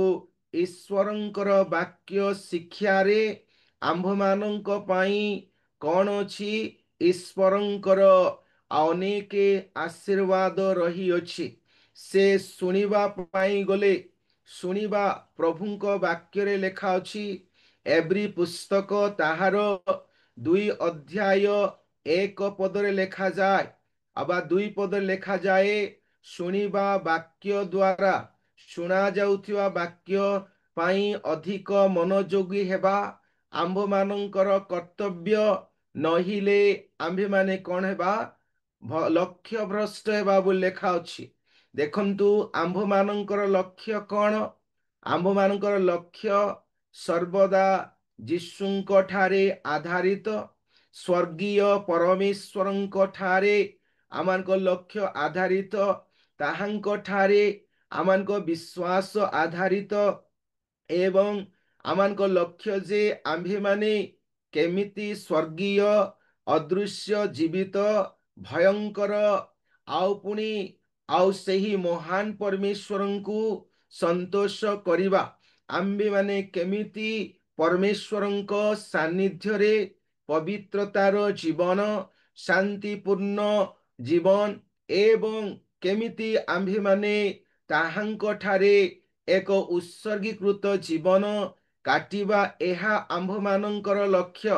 ଈଶ୍ୱରଙ୍କର ବାକ୍ୟ ଶିକ୍ଷାରେ ଆମ୍ଭମାନଙ୍କ ପାଇଁ କ'ଣ ଅଛି? ଈଶ୍ୱରଙ୍କର ଅନେକ ଆଶୀର୍ବାଦ ରହିଅଛି। ସେ ଶୁଣିବା ପାଇଁ ଗଲେ ଶୁଣିବା, ପ୍ରଭୁଙ୍କ ବାକ୍ୟରେ ଲେଖା ଅଛି, ଏବ୍ରୀ ପୁସ୍ତକ ତାହାର 2 ଅଧ୍ୟାୟ 1 ପଦରେ ଲେଖାଯାଏ, ଅବା 2 ପଦରେ ଲେଖାଯାଏ, ଶୁଣିବା ବାକ୍ୟ ଦ୍ୱାରା ଶୁଣା ଯାଉଥିବା ବାକ୍ୟ ପାଇଁ ଅଧିକ ମନୋଯୋଗୀ ହେବା ଆମ୍ଭମାନଙ୍କର କର୍ତ୍ତବ୍ୟ। ନହିଲେ ଆମ୍ଭେମାନେ କ'ଣ ହେବା? ଲକ୍ଷ୍ୟ ଭ୍ରଷ୍ଟ ହେବା ବୋଲି ଲେଖା ଅଛି। ଦେଖନ୍ତୁ, ଆମ୍ଭମାନଙ୍କର ଲକ୍ଷ୍ୟ କ'ଣ? ଆମ୍ଭମାନଙ୍କର ଲକ୍ଷ୍ୟ ସର୍ବଦା ଯୀଶୁଙ୍କ ଠାରେ ଆଧାରିତ। ସ୍ୱର୍ଗୀୟ ପରମେଶ୍ୱରଙ୍କ ଠାରେ ଆମମାନଙ୍କ ଲକ୍ଷ୍ୟ ଆଧାରିତ। ତାହାଙ୍କ ଠାରେ ଆମମାନଙ୍କ ବିଶ୍ୱାସ ଆଧାରିତ ଏବଂ ଆମମାନଙ୍କ ଲକ୍ଷ୍ୟ ଯେ ଆମ୍ଭେମାନେ କେମିତି ସ୍ୱର୍ଗୀୟ, ଅଦୃଶ୍ୟ, ଜୀବିତ, ଭୟଙ୍କର ଆଉ ପୁଣି ଆଉ ସେହି ମହାନ ପରମେଶ୍ୱରଙ୍କୁ ସନ୍ତୋଷ କରିବା। ଆମ୍ଭେମାନେ କେମିତି ପରମେଶ୍ୱରଙ୍କ ସାନ୍ନିଧ୍ୟରେ ପବିତ୍ରତାର ଜୀବନ, ଶାନ୍ତିପୂର୍ଣ୍ଣ ଜୀବନ ଏବଂ କେମିତି ଆମ୍ଭେମାନେ ତାହାଙ୍କ ଠାରେ ଏକ ଉତ୍ସର୍ଗୀକୃତ ଜୀବନ କାଟିବା, ଏହା ଆମ୍ଭମାନଙ୍କର ଲକ୍ଷ୍ୟ।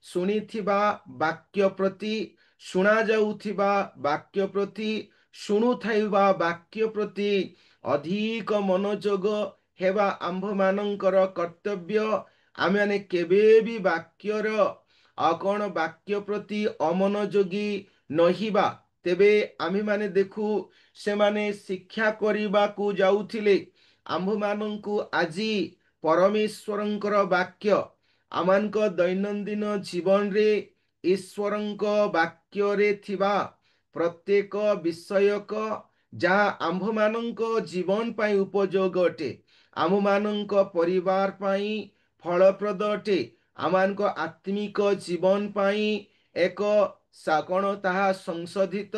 ଶୁଣିଥିବା ବାକ୍ୟ ପ୍ରତି, ଶୁଣାଯାଉଥିବା ବାକ୍ୟ ପ୍ରତି, ଶୁଣୁଥିବା ବାକ୍ୟ ପ୍ରତି ଅଧିକ ମନୋଯୋଗ ହେବା ଆମ୍ଭମାନଙ୍କର କର୍ତ୍ତବ୍ୟ। ଆମେମାନେ କେବେ ବି ବାକ୍ୟ ପ୍ରତି ଅମନୋଯୋଗୀ ନହିବା। ତେବେ ଆମ୍ଭେମାନେ ଦେଖୁ ସେମାନେ ଶିକ୍ଷା କରିବାକୁ ଯାଉଥିଲେ। ଆମ୍ଭମାନଙ୍କୁ ଆଜି ପରମେଶ୍ୱରଙ୍କର ବାକ୍ୟ, ଆମମାନଙ୍କ ଦୈନନ୍ଦିନ ଜୀବନରେ ଈଶ୍ୱରଙ୍କ ବାକ୍ୟରେ ଥିବା ପ୍ରତ୍ୟେକ ବିଷୟକ ଯାହା ଆମ୍ଭମାନଙ୍କ ଜୀବନ ପାଇଁ ଉପଯୋଗ ଅଟେ, ଆମମାନଙ୍କ ପରିବାର ପାଇଁ ଫଳପ୍ରଦ ଅଟେ, ଆମମାନଙ୍କ ଆତ୍ମିକ ଜୀବନ ପାଇଁ ଏକ କଣ ତାହା ସଂଶୋଧିତ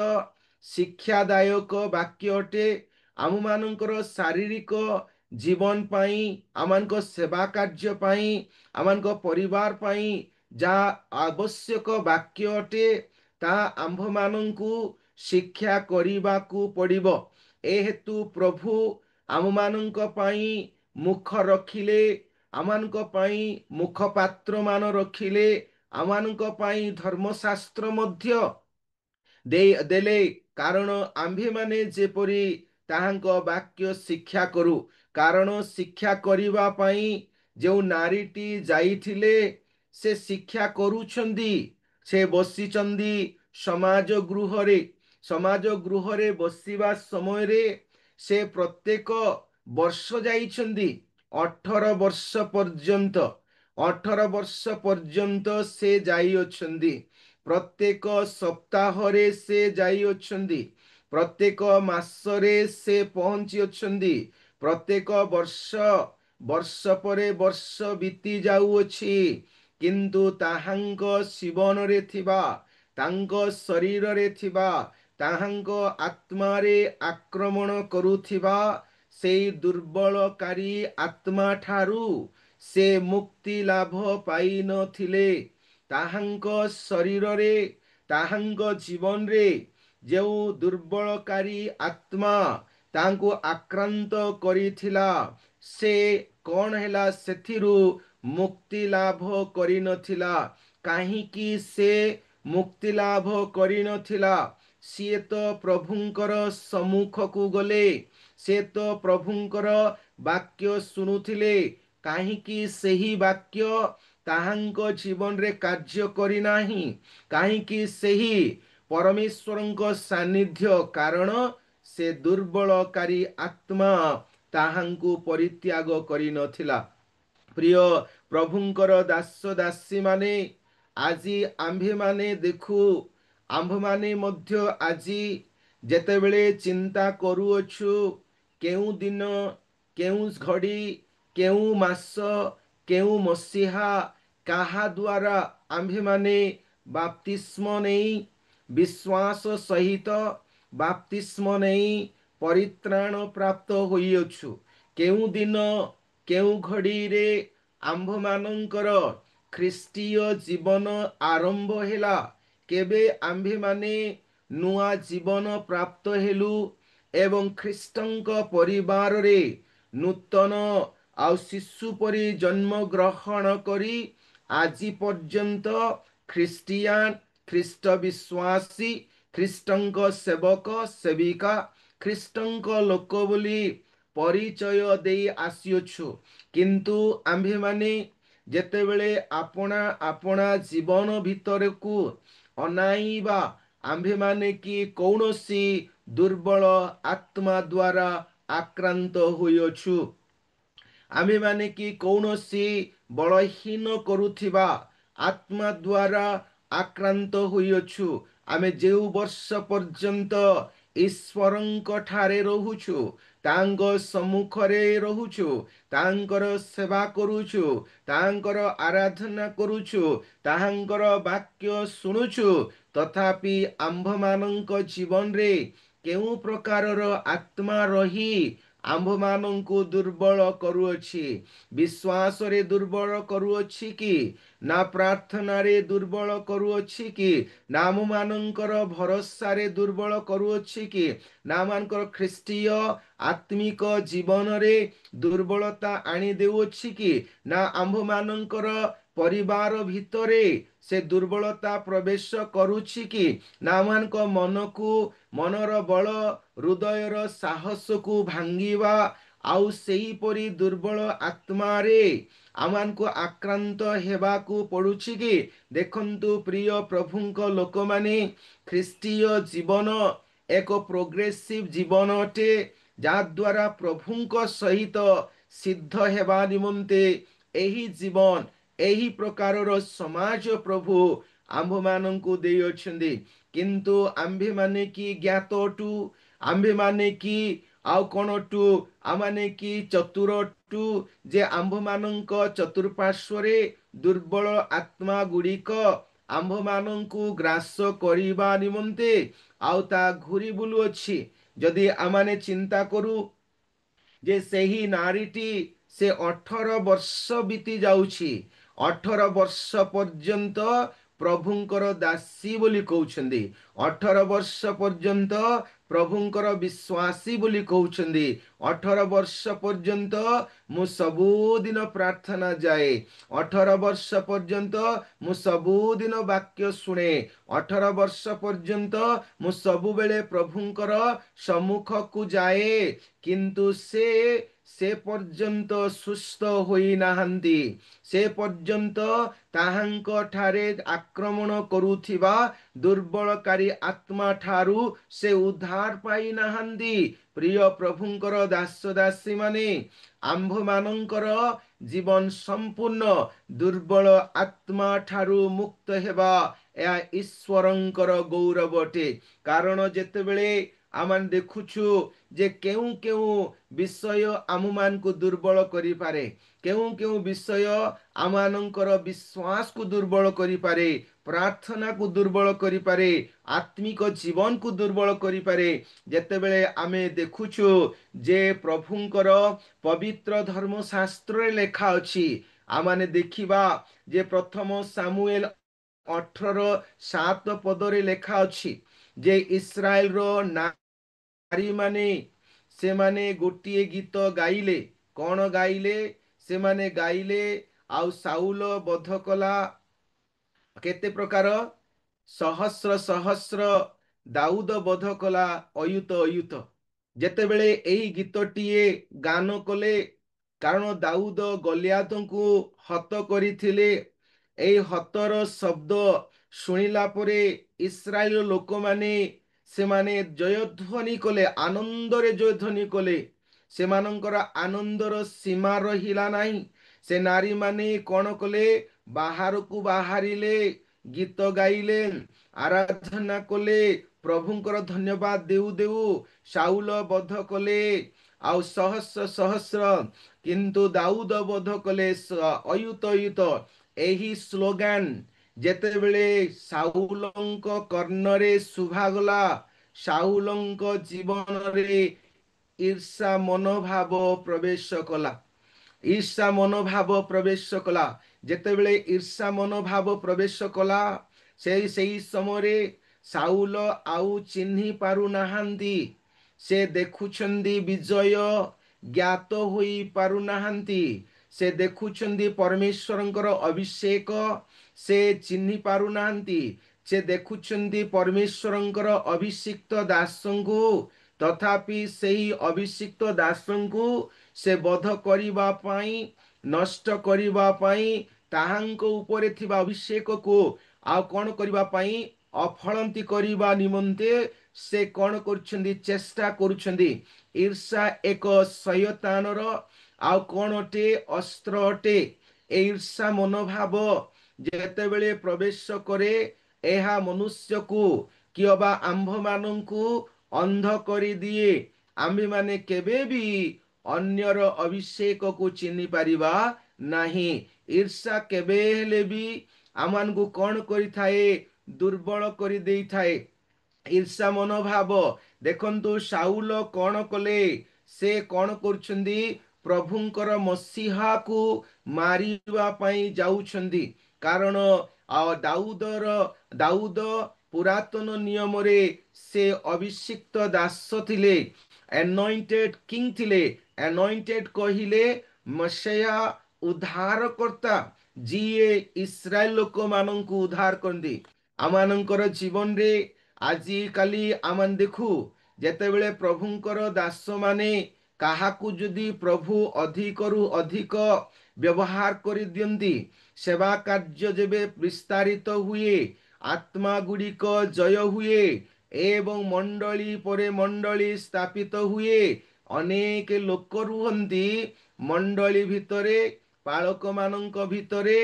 ଶିକ୍ଷାଦାୟକ ବାକ୍ୟ ଅଟେ, ଆମମାନଙ୍କର ଶାରୀରିକ ଜୀବନ ପାଇଁ, ଆମମାନଙ୍କ ସେବା କାର୍ଯ୍ୟ ପାଇଁ, ଆମମାନଙ୍କ ପରିବାର ପାଇଁ ଯାହା ଆବଶ୍ୟକ ବାକ୍ୟ ଅଟେ, ତାହା ଆମ୍ଭମାନଙ୍କୁ ଶିକ୍ଷା କରିବାକୁ ପଡ଼ିବ। ଏ ହେତୁ ପ୍ରଭୁ ଆମମାନଙ୍କ ପାଇଁ ମୁଖ ରଖିଲେ, ଆମମାନଙ୍କ ପାଇଁ ମୁଖପାତ୍ରମାନ ରଖିଲେ, ଆମମାନଙ୍କ ପାଇଁ ଧର୍ମଶାସ୍ତ୍ର ମଧ୍ୟ ଦେଲେ, କାରଣ ଆମ୍ଭେମାନେ ଯେପରି ତାହାଙ୍କ ବାକ୍ୟ ଶିକ୍ଷା କରୁ। କାରଣ ଶିକ୍ଷା କରିବା ପାଇଁ ଯେଉଁ ନାରୀଟି ଯାଇଥିଲେ, ସେ ଶିକ୍ଷା କରୁଛନ୍ତି, ସେ ବସିଛନ୍ତି ସମାଜ ଗୃହରେ। ସମାଜ ଗୃହରେ ବସିବା ସମୟରେ ସେ ପ୍ରତ୍ୟେକ ବର୍ଷ ଯାଇଛନ୍ତି, 18 ବର୍ଷ ପର୍ଯ୍ୟନ୍ତ। 18 ବର୍ଷ ପର୍ଯ୍ୟନ୍ତ ସେ ଯାଇଅଛନ୍ତି। ପ୍ରତ୍ୟେକ ସପ୍ତାହରେ ସେ ଯାଇଅଛନ୍ତି, ପ୍ରତ୍ୟେକ ମାସରେ ସେ ପହଞ୍ଚି ଅଛନ୍ତି, ପ୍ରତ୍ୟେକ ବର୍ଷ ପରେ ବର୍ଷ ବିତି ଯାଉଅଛି। କିନ୍ତୁ ତାହାଙ୍କ ଜୀବନରେ ଥିବା, ତାଙ୍କ ଶରୀରରେ ଥିବା, ତାହାଙ୍କ ଆତ୍ମାରେ ଆକ୍ରମଣ କରୁଥିବା ସେଇ ଦୁର୍ବଳକାରୀ ଆତ୍ମା ଠାରୁ ସେ ମୁକ୍ତି ଲାଭ ପାଇନଥିଲେ। ତାହାଙ୍କ ଶରୀରରେ, ତାହାଙ୍କ ଜୀବନରେ ଯେଉଁ ଦୁର୍ବଳକାରୀ ଆତ୍ମା ତାଙ୍କୁ ଆକ୍ରାନ୍ତ କରିଥିଲା, ସେ କଣ ହେଲା, ସେଥିରୁ ମୁକ୍ତି ଲାଭ କରିନଥିଲା। କାହିଁକି ସେ ମୁକ୍ତି ଲାଭ କରିନଥିଲା? ସିଏ ତ ପ୍ରଭୁଙ୍କର ସମ୍ମୁଖକୁ ଗଲେ, ସେ ତ ପ୍ରଭୁଙ୍କର ବାକ୍ୟ ଶୁଣୁଥିଲେ। କାହିଁକି ସେହି ବାକ୍ୟ ତାହାଙ୍କ ଜୀବନରେ କାର୍ଯ୍ୟ କରିନାହିଁ? କାହିଁକି ସେହି ପରମେଶ୍ୱରଙ୍କ ସାନ୍ନିଧ୍ୟ? କାରଣ ସେ ଦୁର୍ବଳକାରୀ ଆତ୍ମା ତାହାଙ୍କୁ ପରିତ୍ୟାଗ କରିନଥିଲା। ପ୍ରିୟ ପ୍ରଭୁଙ୍କର ଦାସ ଦାସୀ ମାନେ, ଆଜି ଆମ୍ଭେମାନେ ଦେଖୁ, ଆମ୍ଭମାନେ ମଧ୍ୟ ଆଜି ଯେତେବେଳେ ଚିନ୍ତା କରୁଅଛୁ, କେଉଁ ଦିନ, କେଉଁ ଘଡ଼ି, କେଉଁ ମାସ, କେଉଁ ମସିହା, କାହା ଦ୍ୱାରା ଆମ୍ଭେମାନେ ବାପ୍ତିସ୍ମ ନେଇ, ବିଶ୍ୱାସ ସହିତ ବାପ୍ତିସ୍ମ ନେଇ ପରିତ୍ରାଣ ପ୍ରାପ୍ତ ହୋଇଅଛୁ, କେଉଁ ଦିନ, କେଉଁ ଘଡ଼ିରେ ଆମ୍ଭମାନଙ୍କର ଖ୍ରୀଷ୍ଟୀୟ ଜୀବନ ଆରମ୍ଭ ହେଲା, କେବେ ଆମ୍ଭେମାନେ ନୂଆ ଜୀବନ ପ୍ରାପ୍ତ ହେଲୁ ଏବଂ ଖ୍ରୀଷ୍ଟଙ୍କ ପରିବାରରେ ନୂତନ ଆଉ ଶିଶୁ ପରି ଜନ୍ମ ଗ୍ରହଣ କରି ଆଜି ପର୍ଯ୍ୟନ୍ତ ଖ୍ରୀଷ୍ଟିଆନ, ଖ୍ରୀଷ୍ଟ ବିଶ୍ୱାସୀ, ଖ୍ରୀଷ୍ଟଙ୍କ ସେବକ ସେବିକା, ଖ୍ରୀଷ୍ଟଙ୍କ ଲୋକ ବୋଲି ପରିଚୟ ଦେଇ ଆସିଅଛୁ। କିନ୍ତୁ ଆମ୍ଭେମାନେ ଯେତେବେଳେ ଆପଣା ଜୀବନ ଭିତରକୁ ଅନାଇବା, ଆମ୍ଭେମାନେ କି କୌଣସି ଦୁର୍ବଳ ଆତ୍ମା ଦ୍ୱାରା ଆକ୍ରାନ୍ତ ହୋଇଅଛୁ? ଆମ୍ଭେମାନେ କି କୌଣସି ବଳହୀନ କରୁଥିବା ଆତ୍ମା ଦ୍ୱାରା ଆକ୍ରାନ୍ତ ହୋଇଅଛୁ? ଆମେ ଯେଉଁ ବର୍ଷ ପର୍ଯ୍ୟନ୍ତ ଈଶ୍ୱରଙ୍କ ଠାରେ ରହୁଛୁ, ତାଙ୍କ ସମ୍ମୁଖରେ ରହୁଛୁ, ତାଙ୍କର ସେବା କରୁଛୁ, ତାଙ୍କର ଆରାଧନା କରୁଛୁ, ତାହାଙ୍କର ବାକ୍ୟ ଶୁଣୁଛୁ, ତଥାପି ଆମ୍ଭମାନଙ୍କ ଜୀବନରେ କେଉଁ ପ୍ରକାରର ଆତ୍ମା ରହି ଆମ୍ଭମାନଙ୍କୁ ଦୁର୍ବଳ କରୁଅଛି? ବିଶ୍ୱାସରେ ଦୁର୍ବଳ କରୁଅଛି କି? ନା ପ୍ରାର୍ଥନାରେ ଦୁର୍ବଳ କରୁଅଛି କି? ନା ଆମମାନଙ୍କର ଭରସାରେ ଦୁର୍ବଳ କରୁଅଛି କି? ନା ଆମମାନଙ୍କର ଖ୍ରୀଷ୍ଟୀୟ ଆତ୍ମିକ ଜୀବନରେ ଦୁର୍ବଳତା ଆଣି ଦେଉଅଛି କି? ନା ଆମ୍ଭମାନଙ୍କର ପରିବାର ଭିତରେ ସେ ଦୁର୍ବଳତା ପ୍ରବେଶ କରୁଛି କି? ନା ଆମମାନଙ୍କ ମନକୁ, ମନର ବଳ, ହୃଦୟର ସାହସକୁ ଭାଙ୍ଗିବା ଆଉ ସେହିପରି ଦୁର୍ବଳ ଆତ୍ମାରେ ଆମମାନଙ୍କୁ ଆକ୍ରାନ୍ତ ହେବାକୁ ପଡୁଛି କି? ଦେଖନ୍ତୁ ପ୍ରିୟ ପ୍ରଭୁଙ୍କ ଲୋକମାନେ, ଖ୍ରୀଷ୍ଟୀୟ ଜୀବନ ଏକ ପ୍ରୋଗ୍ରେସିଭ ଜୀବନ ଅଟେ, ଯାହାଦ୍ୱାରା ପ୍ରଭୁଙ୍କ ସହିତ ସିଦ୍ଧ ହେବା ନିମନ୍ତେ ଏହି ଜୀବନ, ଏହି ପ୍ରକାରର ସମାଜ ପ୍ରଭୁ ଆମ୍ଭମାନଙ୍କୁ ଦେଇଅଛନ୍ତି। କିନ୍ତୁ ଆମ୍ଭେମାନେ କି ଜ୍ଞାତ ଅଟୁ? ଆମ୍ଭେମାନେ କି ଆଉ କ'ଣ ଅଟୁ? ଆମମାନେ କି ଚତୁର ଅଟୁ ଯେ ଆମ୍ଭମାନଙ୍କ ଚତୁଃପାର୍ଶ୍ୱରେ ଦୁର୍ବଳ ଆତ୍ମା ଗୁଡ଼ିକ ଆମ୍ଭମାନଙ୍କୁ ଗ୍ରାସ କରିବା ନିମନ୍ତେ ଆଉ ତା ଘୁରି ବୁଲୁଅଛି? ଯଦି ଆମମାନେ ଚିନ୍ତା କରୁ ଯେ ସେହି ନାରୀଟି ସେ 18 ବର୍ଷ ବିତି ଯାଉଛି, 18 ବର୍ଷ ପର୍ଯ୍ୟନ୍ତ ପ୍ରଭୁଙ୍କର ଦାସୀ ବୋଲି କହୁଛନ୍ତି, 18 ବର୍ଷ ପର୍ଯ୍ୟନ୍ତ ପ୍ରଭୁଙ୍କର ବିଶ୍ୱାସୀ ବୋଲି କହୁଛନ୍ତି, 18 ବର୍ଷ ପର୍ଯ୍ୟନ୍ତ ମୁଁ ସବୁଦିନ ପ୍ରାର୍ଥନା ଯାଏ, 18 ବର୍ଷ ପର୍ଯ୍ୟନ୍ତ ମୁଁ ସବୁଦିନ ବାକ୍ୟ ଶୁଣେ, 18 ବର୍ଷ ପର୍ଯ୍ୟନ୍ତ ମୁଁ ସବୁବେଳେ ପ୍ରଭୁଙ୍କର ସମ୍ମୁଖକୁ ଯାଏ, କିନ୍ତୁ ସେ ପର୍ଯ୍ୟନ୍ତ ସୁସ୍ଥ ହୋଇନାହାନ୍ତି। ସେ ପର୍ଯ୍ୟନ୍ତ ତାହାଙ୍କ ଠାରେ ଆକ୍ରମଣ କରୁଥିବା ଦୁର୍ବଳକାରୀ ଆତ୍ମା ଠାରୁ ସେ ଉଦ୍ଧାର ପାଇନାହାନ୍ତି। ପ୍ରିୟ ପ୍ରଭୁଙ୍କର ଦାସ ଦାସୀ ମାନେ, ଆମ୍ଭମାନଙ୍କର ଜୀବନ ସମ୍ପୂର୍ଣ୍ଣ ଦୁର୍ବଳ ଆତ୍ମା ଠାରୁ ମୁକ୍ତ ହେବା ଏହା ଈଶ୍ୱରଙ୍କର ଗୌରବ ଅଟେ। କାରଣ ଯେତେବେଳେ ଆମେ ଦେଖୁଛୁ ଯେ କେଉଁ କେଉଁ ବିଷୟ ଆମମାନଙ୍କୁ ଦୁର୍ବଳ କରିପାରେ, କେଉଁ କେଉଁ ବିଷୟ ଆମମାନଙ୍କର ବିଶ୍ୱାସକୁ ଦୁର୍ବଳ କରିପାରେ, ପ୍ରାର୍ଥନାକୁ ଦୁର୍ବଳ କରିପାରେ, ଆତ୍ମିକ ଜୀବନକୁ ଦୁର୍ବଳ କରିପାରେ, ଯେତେବେଳେ ଆମେ ଦେଖୁଛୁ ଯେ ପ୍ରଭୁଙ୍କର ପବିତ୍ର ଧର୍ମଶାସ୍ତ୍ରରେ ଲେଖା ଅଛି, ଆମମାନେ ଦେଖିବା ଯେ ପ୍ରଥମ ସାମୁଏଲ 18:7 ଲେଖା ଅଛି ଯେ ଇସ୍ରାଏଲର ନାରୀମାନେ ସେମାନେ ଗୋଟିଏ ଗୀତ ଗାଇଲେ। କ'ଣ ଗାଇଲେ? ସେମାନେ ଗାଇଲେ ଆଉ ସାଉଲ ବଧ କଲା କେତେ ପ୍ରକାର? ସହସ୍ର ସହସ୍ର, ଦାଉଦ ବଧ କଲା ଅୟୁତ ଅୟୁତ। ଯେତେବେଳେ ଏହି ଗୀତଟିଏ ଗାନ କଲେ, କାରଣ ଦାଉଦ ଗଲିଆତଙ୍କୁ ହତ କରିଥିଲେ, ଏହି ହତର ଶବ୍ଦ ଶୁଣିଲା ପରେ ଇସ୍ରାଏଲ ଲୋକମାନେ ସେମାନେ ଜୟଧ୍ୱନି କଲେ, ଆନନ୍ଦରେ ଜୟଧ୍ୱନି କଲେ। ସେମାନଙ୍କର ଆନନ୍ଦର ସୀମା ରହିଲା ନାହିଁ। ସେ ନାରୀମାନେ କ'ଣ କଲେ? ବାହାରକୁ ବାହାରିଲେ, ଗୀତ ଗାଇଲେ, ଆରାଧନା କଲେ, ପ୍ରଭୁଙ୍କର ଧନ୍ୟବାଦ ଦେଉ ଦେଉ ସାଉଲ ବଧ କଲେ ଆଉ ସହସ୍ର ସହସ୍ର, କିନ୍ତୁ ଦାଉଦ ବଧ କଲେ ଅୟୁତ ଅୟୁତ। ଏହି ସ୍ଲୋଗାନ ଯେତେବେଳେ ସାଉଲଙ୍କ କର୍ଣ୍ଣରେ ଶୁଭାଗଲା, ସାଉଲଙ୍କ ଜୀବନରେ ଈର୍ଷା ମନୋଭାବ ପ୍ରବେଶ କଲା। ଈର୍ଷା ମନୋଭାବ ପ୍ରବେଶ କଲା। ଯେତେବେଳେ ଈର୍ଷା ମନୋଭାବ ପ୍ରବେଶ କଲା, ସେହି ସମୟରେ ସାଉଲ ଆଉ ଚିହ୍ନି ପାରୁନାହାନ୍ତି। ସେ ଦେଖୁଛନ୍ତି ବିଜୟ, ଜ୍ଞାତ ହୋଇ ପାରୁନାହାନ୍ତି। ସେ ଦେଖୁଛନ୍ତି ପରମେଶ୍ୱରଙ୍କର ଅଭିଷେକ, ସେ ଚିହ୍ନି ପାରୁନାହାନ୍ତି। ସେ ଦେଖୁଛନ୍ତି ପରମେଶ୍ୱରଙ୍କର ଅଭିଷିକ୍ତ ଦାସଙ୍କୁ, ତଥାପି ସେହି ଅଭିଷିକ୍ତ ଦାସଙ୍କୁ ସେ ବଧ କରିବା ପାଇଁ, ନଷ୍ଟ କରିବା ପାଇଁ, ତାହାଙ୍କ ଉପରେ ଥିବା ଅଭିଷେକକୁ ଆଉ କ'ଣ କରିବା ପାଇଁ? ଅଫଳନ୍ତି କରିବା ନିମନ୍ତେ ସେ କ'ଣ କରୁଛନ୍ତି? ଚେଷ୍ଟା କରୁଛନ୍ତି। ଈର୍ଷା ଏକ ଶୟତାନର ଆଉ କ'ଣ ଅଟେ? ଅସ୍ତ୍ର ଅଟେ। ଏ ଈର୍ଷା ମନୋଭାବ ଯେତେବେଳେ ପ୍ରବେଶ କରେ, ଏହା ମନୁଷ୍ୟକୁ କିମ୍ବା ଆମ୍ଭମାନଙ୍କୁ ଅନ୍ଧ କରିଦିଏ। ଆମ୍ଭେମାନେ କେବେ ବି ଅନ୍ୟର ଅଭିଷେକକୁ ଚିହ୍ନି ପାରିବା ନାହିଁ। ଈର୍ଷା କେବେ ହେଲେ ବି ଆମମାନଙ୍କୁ କ'ଣ କରିଥାଏ? ଦୁର୍ବଳ କରିଦେଇଥାଏ। ଈର୍ଷା ମନୋଭାବ। ଦେଖନ୍ତୁ ସାଉଲ କ'ଣ କଲେ? ସେ କ'ଣ କରୁଛନ୍ତି? ପ୍ରଭୁଙ୍କର ମସିହାକୁ ମାରିବା ପାଇଁ ଯାଉଛନ୍ତି। କାରଣ ଦାଉଦ ପୁରାତନ ନିୟମରେ ସେ ଅଭିଷିକ୍ତ ଦାସ ଥିଲେ, anointed କିଙ୍ଗ ଥିଲେ। anointed କହିଲେ ମସିହା, ଉଦ୍ଧାରକର୍ତ୍ତା, ଯିଏ ଇସ୍ରାଏଲ ଲୋକମାନଙ୍କୁ ଉଦ୍ଧାର କରନ୍ତି। ଆମମାନଙ୍କର ଜୀବନରେ ଆଜିକାଲି ଆମେ ଦେଖୁ, ଯେତେବେଳେ ପ୍ରଭୁଙ୍କର ଦାସମାନେ କାହାକୁ ଯଦି ପ୍ରଭୁ ଅଧିକରୁ ଅଧିକ ବ୍ୟବହାର କରିଦିଅନ୍ତି, ସେବା କାର୍ଯ୍ୟ ଯେବେ ବିସ୍ତାରିତ ହୁଏ, ଆତ୍ମା ଗୁଡ଼ିକ ଜୟ ହୁଏ ଏବଂ ମଣ୍ଡଳୀ ପରେ ମଣ୍ଡଳୀ ସ୍ଥାପିତ ହୁଏ, ଅନେକ ଲୋକ ରୁହନ୍ତି ମଣ୍ଡଳୀ ଭିତରେ, ପାଳକମାନଙ୍କ ଭିତରେ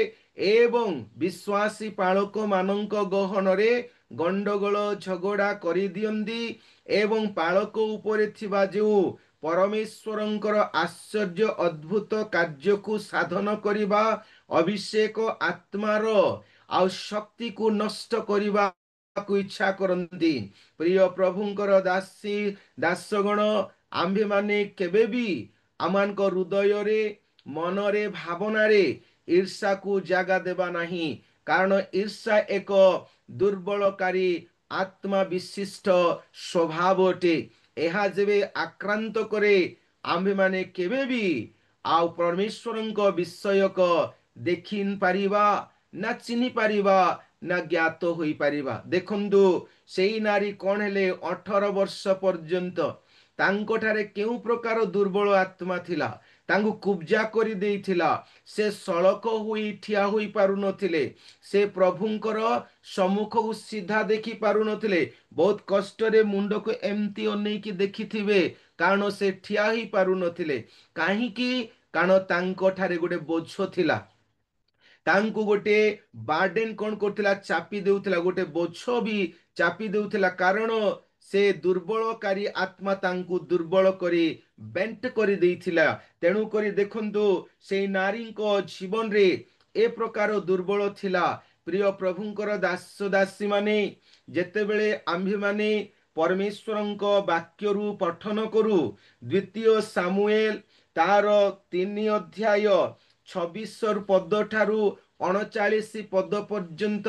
ଏବଂ ବିଶ୍ୱାସୀ ପାଳକମାନଙ୍କ ଗହଣରେ ଗଣ୍ଡଗୋଳ ଝଗଡ଼ା କରିଦିଅନ୍ତି ଏବଂ ପାଳକ ଉପରେ ଥିବା ଯେଉଁ ପରମେଶ୍ୱରଙ୍କର ଆଶ୍ଚର୍ଯ୍ୟ ଅଦ୍ଭୁତ କାର୍ଯ୍ୟକୁ ସାଧନ କରିବା ଅଭିଷେକ ଆତ୍ମାର ଆଉ ଶକ୍ତିକୁ ନଷ୍ଟ କରିବାକୁ ଇଚ୍ଛା କରନ୍ତି। ପ୍ରିୟ ପ୍ରଭୁଙ୍କର ଦାସଗଣ, ଆମ୍ଭେମାନେ କେବେ ବି ଆମମାନଙ୍କ ହୃଦୟରେ, ମନରେ, ଭାବନାରେ ଈର୍ଷାକୁ ଜାଗା ଦେବା ନାହିଁ। କାରଣ ଈର୍ଷା ଏକ ଦୁର୍ବଳକାରୀ ଆତ୍ମା ବିଶିଷ୍ଟ ସ୍ୱଭାବ ଅଟେ। ଏହା ଯେବେ ଆକ୍ରାନ୍ତ କରେ, ଆମ୍ଭେମାନେ କେବେ ବି ଆଉ ପରମେଶ୍ୱରଙ୍କ ବିଷୟକ ଦେଖି ପାରିବା ନା, ଚିହ୍ନି ପାରିବା ନା, ଜ୍ଞାତ ହୋଇପାରିବା। ଦେଖନ୍ତୁ ସେଇ ନାରୀ କ'ଣ ହେଲେ? 18 ବର୍ଷ ପର୍ଯ୍ୟନ୍ତ ତାଙ୍କଠାରେ କେଉଁ ପ୍ରକାର ଦୁର୍ବଳ ଆତ୍ମା ଥିଲା, ତାଙ୍କୁ କୁବ୍ଜା କରିଦେଇଥିଲା। ସେ ସଳଖ ହୋଇ ଠିଆ ହୋଇ ପାରୁନଥିଲେ, ସେ ପ୍ରଭୁଙ୍କର ସମ୍ମୁଖକୁ ସିଧା ଦେଖି ପାରୁନଥିଲେ। ବହୁତ କଷ୍ଟରେ ମୁଣ୍ଡକୁ ଏମିତି ଅନେଇକି ଦେଖିଥିବେ, କାରଣ ସେ ଠିଆ ହେଇ ପାରୁନଥିଲେ। କାହିଁକି? କାରଣ ତାଙ୍କଠାରେ ଗୋଟେ ବୋଝ ଥିଲା। ତାଙ୍କୁ ଗୋଟେ ବାର୍ଡେନ୍ କ'ଣ କରୁଥିଲା? ଚାପି ଦେଉଥିଲା, ଗୋଟେ ବୋଝ ବି ଚାପି ଦେଉଥିଲା। କାରଣ ସେ ଦୁର୍ବଳକାରୀ ଆତ୍ମା ତାଙ୍କୁ ଦୁର୍ବଳ କରି ବେଣ୍ଟ କରି ଦେଇଥିଲା। ତେଣୁ କରି ଦେଖନ୍ତୁ ସେଇ ନାରୀଙ୍କ ଜୀବନରେ ଏ ପ୍ରକାର ଦୁର୍ବଳ ଥିଲା। ପ୍ରିୟ ପ୍ରଭୁଙ୍କର ଦାସ ଦାସୀ ମାନେ, ଯେତେବେଳେ ଆମ୍ଭେମାନେ ପରମେଶ୍ୱରଙ୍କ ବାକ୍ୟରୁ ପଠନ କରୁ, ଦ୍ୱିତୀୟ ସାମୁଏଲ ତାର 3 ଅଧ୍ୟାୟ 26 ପଦ ଠାରୁ 39 ପଦ ପର୍ଯ୍ୟନ୍ତ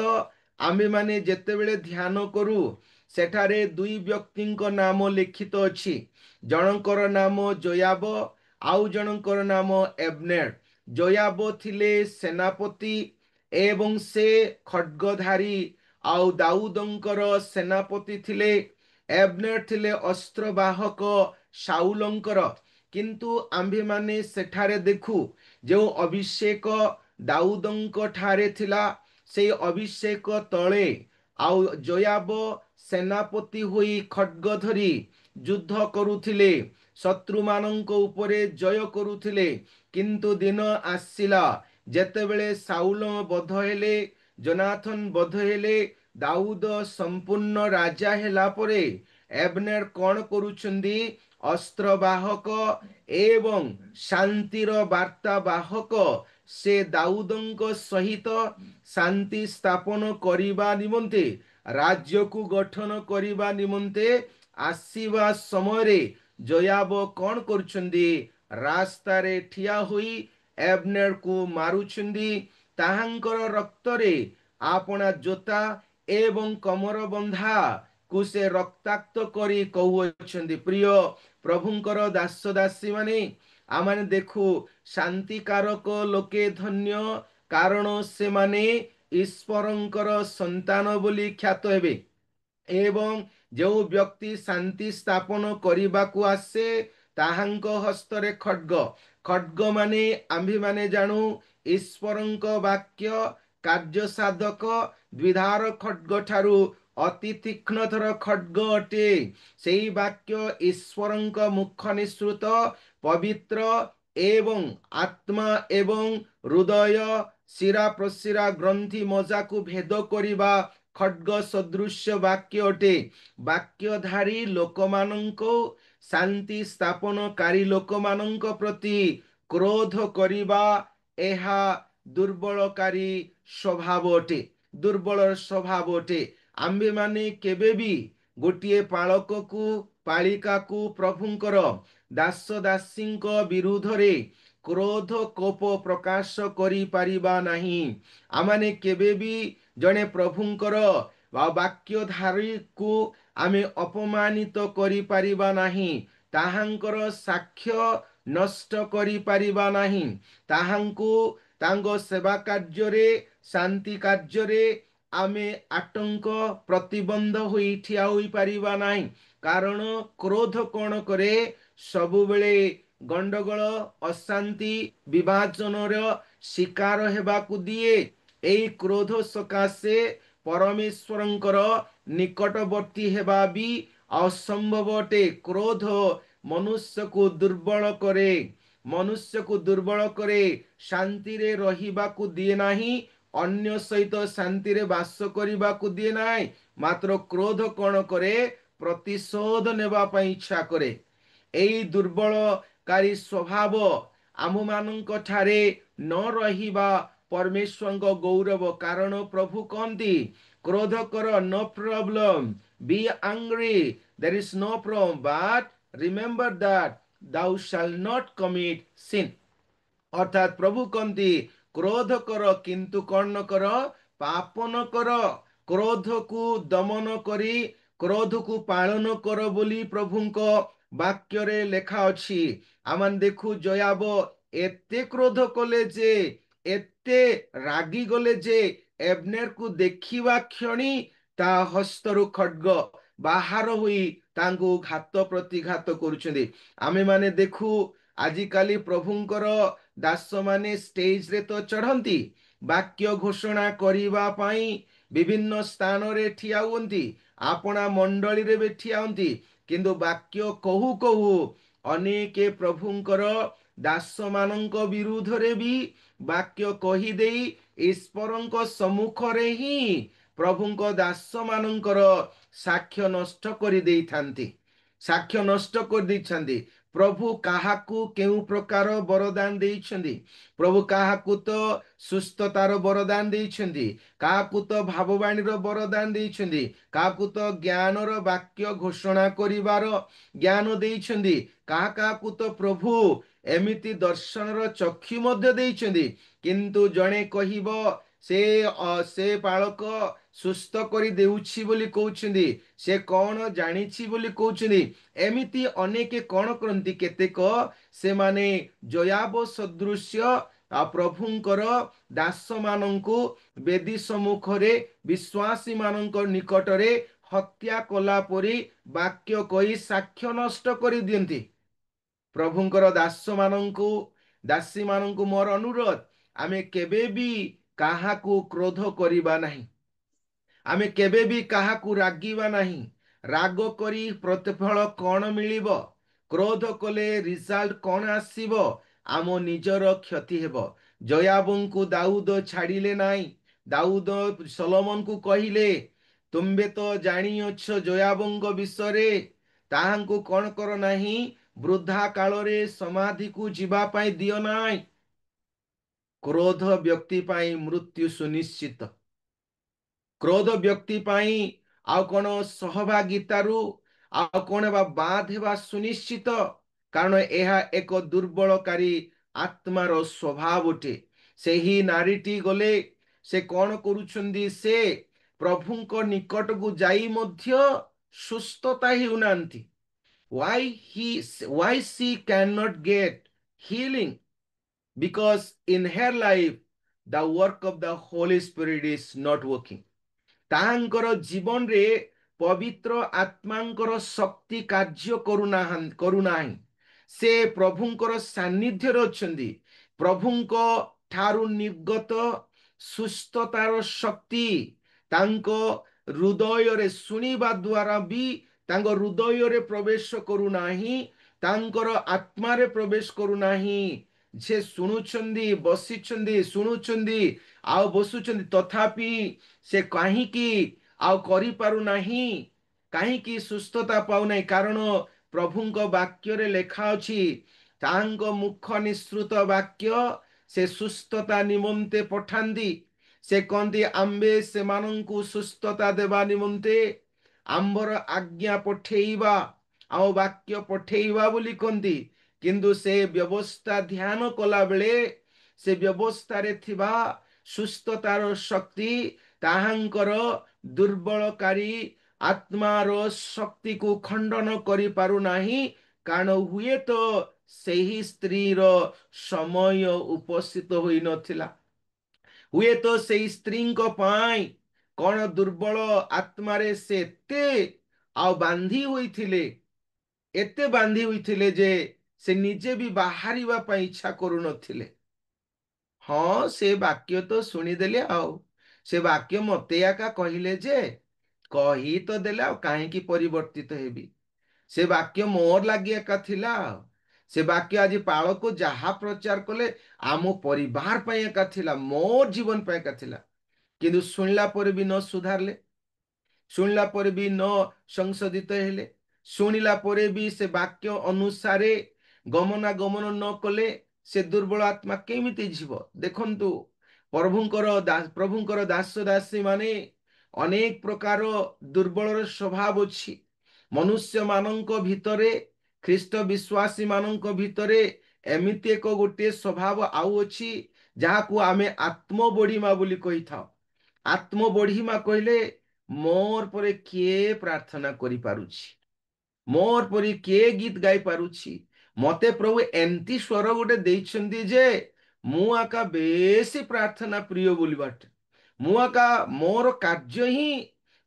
ଆମ୍ଭେମାନେ ଯେତେବେଳେ ଧ୍ୟାନ କରୁ, ସେଠାରେ 2 ବ୍ୟକ୍ତିଙ୍କ ନାମ ଲିଖିତ ଅଛି। ଜଣଙ୍କର ନାମ ଯୋଆବ, ଆଉ ଜଣଙ୍କର ନାମ ଏବନେର। ଯୋଆବ ଥିଲେ ସେନାପତି ଏବଂ ସେ ଖड्गଧାରୀ, ଆଉ ଦାଉଦଙ୍କର ସେନାପତି ଥିଲେ। ଏବନେର ଥିଲେ ଅସ୍ତ୍ରବାହକ ସାଉଲଙ୍କର। କିନ୍ତୁ ଆମ୍ଭେମାନେ ସେଠାରେ ଦେଖୁ, ଯେଉଁ ଅଭିଷେକ ଦାଉଦଙ୍କ ଠାରେ ଥିଲା, ସେଇ ଅଭିଷେକ ତଳେ ଆଉ ଯୋଆବ ସେନାପତି ହୋଇ ଖड्ग ଧରି ଯୁଦ୍ଧ କରୁଥିଲେ, ଶତ୍ରୁମାନଙ୍କ ଉପରେ ଜୟ କରୁଥିଲେ। କିନ୍ତୁ ଦିନ ଆସିଲା, ଯେତେବେଳେ ସାଉଲ ବଧ ହେଲେ, ଯୋନାଥନ ବଧ ହେଲେ, ଦାଉଦ ସମ୍ପୂର୍ଣ୍ଣ ରାଜା ହେଲା ପରେ ଏବନେର କ'ଣ କରୁଛନ୍ତି? ଅସ୍ତ୍ରବାହକ ଏବଂ ଶାନ୍ତିର ବାର୍ତ୍ତା ବାହକ ସେ ଦାଉଦଙ୍କ ସହିତ ଶାନ୍ତି ସ୍ଥାପନ କରିବା ନିମନ୍ତେ, ରାଜ୍ୟକୁ ଗଠନ କରିବା ନିମନ୍ତେ ଆସିବା ସମୟରେ ଯୋଆବ କ'ଣ କରୁଛନ୍ତି? ରାସ୍ତାରେ ଠିଆ ହୋଇ ଏବନେରକୁ ମାରୁଛନ୍ତି। ତାହାଙ୍କର ରକ୍ତରେ ଆପଣା ଜୋତା ଏବଂ କମର ବନ୍ଧାକୁ ସେ ରକ୍ତାକ୍ତ କରି କହୁଅଛନ୍ତି। ପ୍ରିୟ ପ୍ରଭୁଙ୍କର ଦାସ ଦାସୀ ମାନେ, ଆମେ ଦେଖୁ ଶାନ୍ତିକାରକ ଲୋକେ ଧନ୍ୟ, କାରଣ ସେମାନେ ଈଶ୍ୱରଙ୍କର ସନ୍ତାନ ବୋଲି ଖ୍ୟାତ ହେବେ। ଏବଂ ଯେଉଁ ବ୍ୟକ୍ତି ଶାନ୍ତି ସ୍ଥାପନ କରିବାକୁ ଆସେ, ତାହାଙ୍କ ହସ୍ତରେ ଖड्ग। ଖड्ग ମାନେ ଆମ୍ଭେମାନେ ଜାଣୁ ଈଶ୍ୱରଙ୍କ ବାକ୍ୟ କାର୍ଯ୍ୟ ସାଧକ ଦ୍ବିଧାର ଖड्ग ଠାରୁ ଅତି ତୀକ୍ଷ୍ଣତର ଖड्ग ଅଟେ। ସେହି ବାକ୍ୟ ଈଶ୍ୱରଙ୍କ ମୁଖ ନିଃସୃତ ପବିତ୍ର ଏବଂ ଆତ୍ମା ଏବଂ ହୃଦୟ, ଶିରା ପ୍ରଶିରା ଗ୍ରନ୍ଥି ମଜ୍ଜାକୁ ଭେଦ କରିବା ଖड्ग ସଦୃଶ୍ୟ ବାକ୍ୟ ଅଟେ। ବାକ୍ୟଧାରୀ ଲୋକମାନଙ୍କୁ, ଶାନ୍ତି ସ୍ଥାପନକାରୀ ଲୋକମାନଙ୍କ ପ୍ରତି କ୍ରୋଧ କରିବା, ଏହା ଦୁର୍ବଳକାରୀ ସ୍ୱଭାବ ଅଟେ। ଦୁର୍ବଳର ସ୍ୱଭାବ ଅଟେ। ଆମ୍ଭେମାନେ କେବେ ବି ଗୋଟିଏ ପାଳକକୁ ପାଳିକାକୁ ପ୍ରଭୁଙ୍କର ଦାସ ଦାସୀଙ୍କ ବିରୁଦ୍ଧରେ କ୍ରୋଧ କୋପ ପ୍ରକାଶ କରିପାରିବା ନାହିଁ। ଆମମାନେ କେବେ ବି ଜଣେ ପ୍ରଭୁଙ୍କର ବାକ୍ୟଧାରୀକୁ ଆମେ ଅପମାନିତ କରିପାରିବା ନାହିଁ। ତାହାଙ୍କର ସାକ୍ଷ୍ୟ ନଷ୍ଟ କରିପାରିବା ନାହିଁ। ତାହାଙ୍କୁ ତାଙ୍କ ସେବା କାର୍ଯ୍ୟରେ ଶାନ୍ତି କାର୍ଯ୍ୟରେ ଆମେ ଆତଙ୍କ ପ୍ରତିବନ୍ଧ ହୋଇ ଠିଆ ହୋଇପାରିବା ନାହିଁ। କାରଣ କ୍ରୋଧ କ'ଣ କରେ? ସବୁବେଳେ ଗଣ୍ଡଗୋଳ ଅଶାନ୍ତି ବିଭାଜନର ଶିକାର ହେବାକୁ ଦିଏ। ଏହି କ୍ରୋଧ ସକାଶେ ପରମେଶ୍ୱରଙ୍କର ନିକଟବର୍ତ୍ତୀ ହେବା ବି ଅସମ୍ଭବ ଅଟେ। କ୍ରୋଧ ମନୁଷ୍ୟକୁ ଦୁର୍ବଳ କରେ, ମନୁଷ୍ୟକୁ ଦୁର୍ବଳ କରେ, ଶାନ୍ତିରେ ରହିବାକୁ ଦିଏ ନାହିଁ, ଅନ୍ୟ ସହିତ ଶାନ୍ତିରେ ବାସ କରିବାକୁ ଦିଏ ନାହିଁ। ମାତ୍ର କ୍ରୋଧ କ'ଣ କରେ? ପ୍ରତିଶୋଧ ନେବା ପାଇଁ ଇଚ୍ଛା କରେ। ଏହି ଦୁର୍ବଳକାରୀ ସ୍ୱଭାବ ଆମମାନଙ୍କ ଠାରେ ନ ରହିବା ପରମେଶ୍ୱରଙ୍କ ଗୌରବ। କାରଣ ପ୍ରଭୁ କହନ୍ତି, କ୍ରୋଧ କର, no problem, be angry, there is no problem, but remember that thou shall not commit sin। ଅର୍ଥାତ୍ ପ୍ରଭୁ କହନ୍ତି, କ୍ରୋଧ କର କିନ୍ତୁ କ'ଣ ନ କର? ପାପ ନ କର। କ୍ରୋଧକୁ ଦମନ କରି କ୍ରୋଧକୁ ପାଳନ କର ବୋଲି ପ୍ରଭୁଙ୍କ ବାକ୍ୟରେ ଲେଖା ଅଛି। ଆମେ ଦେଖୁ ଜୟାବ ଏତେ କ୍ରୋଧ କଲେ ଯେ, ଏତେ ରାଗିଗଲେ ଯେ ଏବନେରକୁ ଦେଖିବା କ୍ଷଣି ତା ହସ୍ତରୁ ଖଡ୍ଗ ବାହାର ହୋଇ ତାଙ୍କୁ ଘାତ ପ୍ରତିଘାତ କରୁଛନ୍ତି। ଆମେମାନେ ଦେଖୁ ଆଜିକାଲି ପ୍ରଭୁଙ୍କର ଦାସମାନେ ଷ୍ଟେଜରେ ତ ଚଢ଼ନ୍ତି, ବାକ୍ୟ ଘୋଷଣା କରିବା ପାଇଁ ବିଭିନ୍ନ ସ୍ଥାନରେ ଠିଆ ହୁଅନ୍ତି, ଆପଣା ମଣ୍ଡଳୀରେ ବି ଠିଆ ହୁଅନ୍ତି। କିନ୍ତୁ ବାକ୍ୟ କହୁ କହୁ ଅନେକ ପ୍ରଭୁଙ୍କର ଦାସମାନଙ୍କ ବିରୁଦ୍ଧରେ ବି ବାକ୍ୟ କହିଦେଇ ଈଶ୍ୱରଙ୍କ ସମ୍ମୁଖରେ ହିଁ ପ୍ରଭୁଙ୍କ ଦାସମାନଙ୍କର ସାକ୍ଷ୍ୟ ନଷ୍ଟ କରିଦେଇଥାନ୍ତି, ସାକ୍ଷ୍ୟ ନଷ୍ଟ କରିଦେଇଛନ୍ତି। ପ୍ରଭୁ କାହାକୁ କେଉଁ ପ୍ରକାର ବରଦାନ ଦେଇଛନ୍ତି? ପ୍ରଭୁ କାହାକୁ ତ ସୁସ୍ଥତାର ବରଦାନ ଦେଇଛନ୍ତି, କାହାକୁ ତ ଭାବବାଣୀର ବରଦାନ ଦେଇଛନ୍ତି, କାହାକୁ ତ ଜ୍ଞାନର ବାକ୍ୟ ଘୋଷଣା କରିବାର ଜ୍ଞାନ ଦେଇଛନ୍ତି, କାହା କାହାକୁ ତ ପ୍ରଭୁ ଏମିତି ଦର୍ଶନର ଚକ୍ଷୁ ମଧ୍ୟ ଦେଇଛନ୍ତି। କିନ୍ତୁ ଜଣେ କହିବ ସେ ବାଳକ ସୁସ୍ଥ କରି ଦେଉଛି ବୋଲି କହୁଛନ୍ତି, ସେ କ'ଣ ଜାଣିଛି ବୋଲି କହୁଛନ୍ତି। ଏମିତି ଅନେକ କ'ଣ କରନ୍ତି, କେତେକ ସେମାନେ ଜୟାବ ସଦୃଶ୍ୟ ପ୍ରଭୁଙ୍କର ଦାସମାନଙ୍କୁ ବେଦୀ ସମ୍ମୁଖରେ ବିଶ୍ୱାସୀମାନଙ୍କ ନିକଟରେ ହତ୍ୟା କଲା ପରି ବାକ୍ୟ କହି ସାକ୍ଷ୍ୟ ନଷ୍ଟ କରିଦିଅନ୍ତି। ପ୍ରଭୁଙ୍କର ଦାସୀମାନଙ୍କୁ ମୋର ଅନୁରୋଧ, ଆମେ କେବେ ବି କାହାକୁ କ୍ରୋଧ କରିବା ନାହିଁ। ଆମେ କେବେ ବି କାହାକୁ ରାଗିବା ନାହିଁ। ରାଗ କରି ପ୍ରତିଫଳ କ'ଣ ମିଳିବ? କ୍ରୋଧ କଲେ ରିଜଲ୍ଟ କ'ଣ ଆସିବ? ଆମ ନିଜର କ୍ଷତି ହେବ। ଜୟାବଙ୍କୁ ଦାଉଦ ଛାଡ଼ିଲେ ନାହିଁ। ଦାଉଦ ସଲୋମନକୁ କହିଲେ, ତୁମ୍ଭେ ତ ଜାଣିଅଛ ଜୟାବଙ୍କ ବିଷୟରେ, ତାହାଙ୍କୁ କ'ଣ କର ନାହିଁ, ବୃଦ୍ଧା କାଳରେ ସମାଧିକୁ ଯିବା ପାଇଁ ଦିଅ ନାହିଁ। କ୍ରୋଧ ବ୍ୟକ୍ତି ପାଇଁ ମୃତ୍ୟୁ ସୁନିଶ୍ଚିତ। କ୍ରୋଧ ବ୍ୟକ୍ତି ପାଇଁ ଆଉ କ'ଣ ସହଭାଗିତାରୁ ଆଉ କ'ଣ ବାଦ ହେବା ସୁନିଶ୍ଚିତ। କାରଣ ଏହା ଏକ ଦୁର୍ବଳକାରୀ ଆତ୍ମାର ସ୍ୱଭାବ ଅଟେ। ସେହି ନାରୀଟି ଗଲେ, ସେ କ'ଣ କରୁଛନ୍ତି? ସେ ପ୍ରଭୁଙ୍କ ନିକଟକୁ ଯାଇ ମଧ୍ୟ ସୁସ୍ଥତା ହେଉନାହାନ୍ତି। Why she cannot get healing? Because in her life the work of the Holy Spirit is not working। ତାହାଙ୍କର ଜୀବନରେ ପବିତ୍ର ଆତ୍ମାଙ୍କର ଶକ୍ତି କାର୍ଯ୍ୟ କରୁନାହିଁ। ସେ ପ୍ରଭୁଙ୍କର ସାନ୍ନିଧ୍ୟରେ ଅଛନ୍ତି। ପ୍ରଭୁଙ୍କ ଠାରୁ ନିର୍ଗତ ସୁସ୍ଥତାର ଶକ୍ତି ତାଙ୍କ ହୃଦୟରେ ଶୁଣିବା ଦ୍ୱାରା ବି ତାଙ୍କ ହୃଦୟରେ ପ୍ରବେଶ କରୁନାହିଁ, ତାଙ୍କର ଆତ୍ମାରେ ପ୍ରବେଶ କରୁନାହିଁ। ସେ ଶୁଣୁଛନ୍ତି, ବସିଛନ୍ତି, ଶୁଣୁଛନ୍ତି ଆଉ ବସୁଛନ୍ତି, ତଥାପି ସେ କାହିଁକି ଆଉ କରିପାରୁନାହିଁ? କାହିଁକି ସୁସ୍ଥତା ପାଉନାହିଁ? କାରଣ ପ୍ରଭୁଙ୍କ ବାକ୍ୟରେ ଲେଖା ଅଛି, ତାଙ୍କ ମୁଖ ନିଃସୃତ ବାକ୍ୟ ସେ ସୁସ୍ଥତା ନିମନ୍ତେ ପଠାନ୍ତି। ସେ କହନ୍ତି ଆମ୍ଭେ ସେମାନଙ୍କୁ ସୁସ୍ଥତା ଦେବା ନିମନ୍ତେ ଆମ୍ଭର ଆଜ୍ଞା ପଠେଇବା ଆଉ ବାକ୍ୟ ପଠେଇବା ବୋଲି କହନ୍ତି। କିନ୍ତୁ ସେ ବ୍ୟବସ୍ଥା ଧ୍ୟାନ କଲା ବେଳେ ସେ ବ୍ୟବସ୍ଥାରେ ଥିବା ସୁସ୍ଥତାର ଶକ୍ତି ତାହାଙ୍କର ଦୁର୍ବଳକାରୀ ଆତ୍ମାର ଶକ୍ତିକୁ ଖଣ୍ଡନ କରିପାରୁନାହିଁ। କାରଣ ହୁଏତ ସେହି ସ୍ତ୍ରୀର ସମୟ ଉପସ୍ଥିତ ହୋଇନଥିଲା। ହୁଏତ ସେଇ ସ୍ତ୍ରୀଙ୍କ ପାଇଁ କଣ ଦୁର୍ବଳ ଆତ୍ମାରେ ସେ ଏତେ ବାନ୍ଧି ହୋଇଥିଲେ ଯେ ସେ ନିଜେ ବି ବାହାରିବା ପାଇଁ ଇଚ୍ଛା କରୁନଥିଲେ। ହଁ, ସେ ବାକ୍ୟ ତ ଶୁଣିଦେଲେ, ଆଉ ସେ ବାକ୍ୟ ମତେ ଏକା କହିଲେ ଯେ କହି ତ ଦେଲେ, ଆଉ କାହିଁକି ପରିବର୍ତ୍ତିତ ହେବି। ସେ ବାକ୍ୟ ମୋର ଲାଗି ଏକା ଥିଲା। ଆଉ ସେ ବାକ୍ୟ ଆଜି ପାଳକୁ ଯାହା ପ୍ରଚାର କଲେ ଆମ ପରିବାର ପାଇଁ ଏକା ଥିଲା, ମୋର ଜୀବନ ପାଇଁ ଏକା ଥିଲା। କିନ୍ତୁ ଶୁଣିଲା ପରେ ବି ନ ସୁଧାରିଲେ, ଶୁଣିଲା ପରେ ବି ନ ସଂଶୋଧିତ ହେଲେ, ଶୁଣିଲା ପରେ ବି ସେ ବାକ୍ୟ ଅନୁସାରେ ଗମନାଗମନ ନ କଲେ ସେ ଦୁର୍ବଳ ଆତ୍ମା କେମିତି ଯିବ? ଦେଖନ୍ତୁ, ପ୍ରଭୁଙ୍କର ଦାସ ଦାସୀ ମାନେ ଅନେକ ପ୍ରକାର ଦୁର୍ବଳର ସ୍ୱଭାବ ଅଛି। ମନୁଷ୍ୟ ମାନଙ୍କ ଭିତରେ, ଖ୍ରୀଷ୍ଟ ବିଶ୍ୱାସୀ ମାନଙ୍କ ଭିତରେ ଏମିତି ଏକ ଗୋଟିଏ ସ୍ୱଭାବ ଆଉ ଅଛି, ଯାହାକୁ ଆମେ ଆତ୍ମବଢିମା ବୋଲି କହିଥାଉ। ଆତ୍ମବଢିମା କହିଲେ ମୋର ପରେ କିଏ ପ୍ରାର୍ଥନା କରିପାରୁଛି, ମୋର ପରି କିଏ ଗୀତ ଗାଇ ପାରୁଛି। ମତେ ପ୍ରଭୁ ଏମିତି ସ୍ୱର ଗୋଟେ ଦେଇଛନ୍ତି ଯେ ମୁଁ ଆକା ବେଶୀ ପ୍ରାର୍ଥନା ପ୍ରିୟ ବୋଲିବାଟ, ମୁଁ ଆକା ମୋର କାର୍ଯ୍ୟ ହିଁ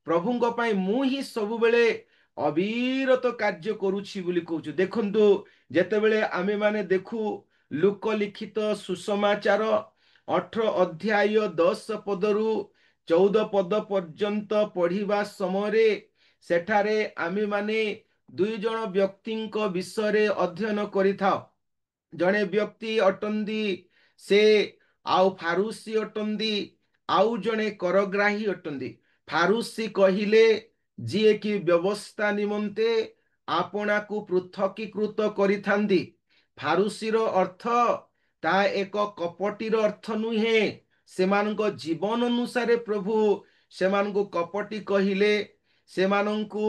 ପ୍ରଭୁଙ୍କ ପାଇଁ, ମୁଁ ହିଁ ସବୁବେଳେ ଅବିରତ କାର୍ଯ୍ୟ କରୁଛି ବୋଲି କହୁଛୁ। ଦେଖନ୍ତୁ, ଯେତେବେଳେ ଆମେ ମାନେ ଦେଖୁ ଲୁକ ଲିଖିତ ସୁସମାଚାର 18 ଅଧ୍ୟାୟ 10 ପଦରୁ 14 ପଦ ପର୍ଯ୍ୟନ୍ତ ପଢିବା ସମୟରେ ସେଠାରେ ଆମେ ମାନେ ଦୁଇ ଜଣ ବ୍ୟକ୍ତିଙ୍କ ବିଷୟରେ ଅଧ୍ୟୟନ କରିଥାଉ। ଜଣେ ବ୍ୟକ୍ତି ଅଟନ୍ତି ସେ ଆଉ ଫାରୁସି ଅଟନ୍ତି, ଆଉ ଜଣେ କରଗ୍ରାହୀ ଅଟନ୍ତି। ଫାରୁସି କହିଲେ ଯିଏକି ବ୍ୟବସ୍ଥା ନିମନ୍ତେ ଆପଣାକୁ ପୃଥକୀକୃତ କରିଥାନ୍ତି। ଫାରୁସିର ଅର୍ଥ ତାହା ଏକ କପଟିର ଅର୍ଥ ନୁହେଁ। ସେମାନଙ୍କ ଜୀବନ ଅନୁସାରେ ପ୍ରଭୁ ସେମାନଙ୍କୁ କପଟି କହିଲେ, ସେମାନଙ୍କୁ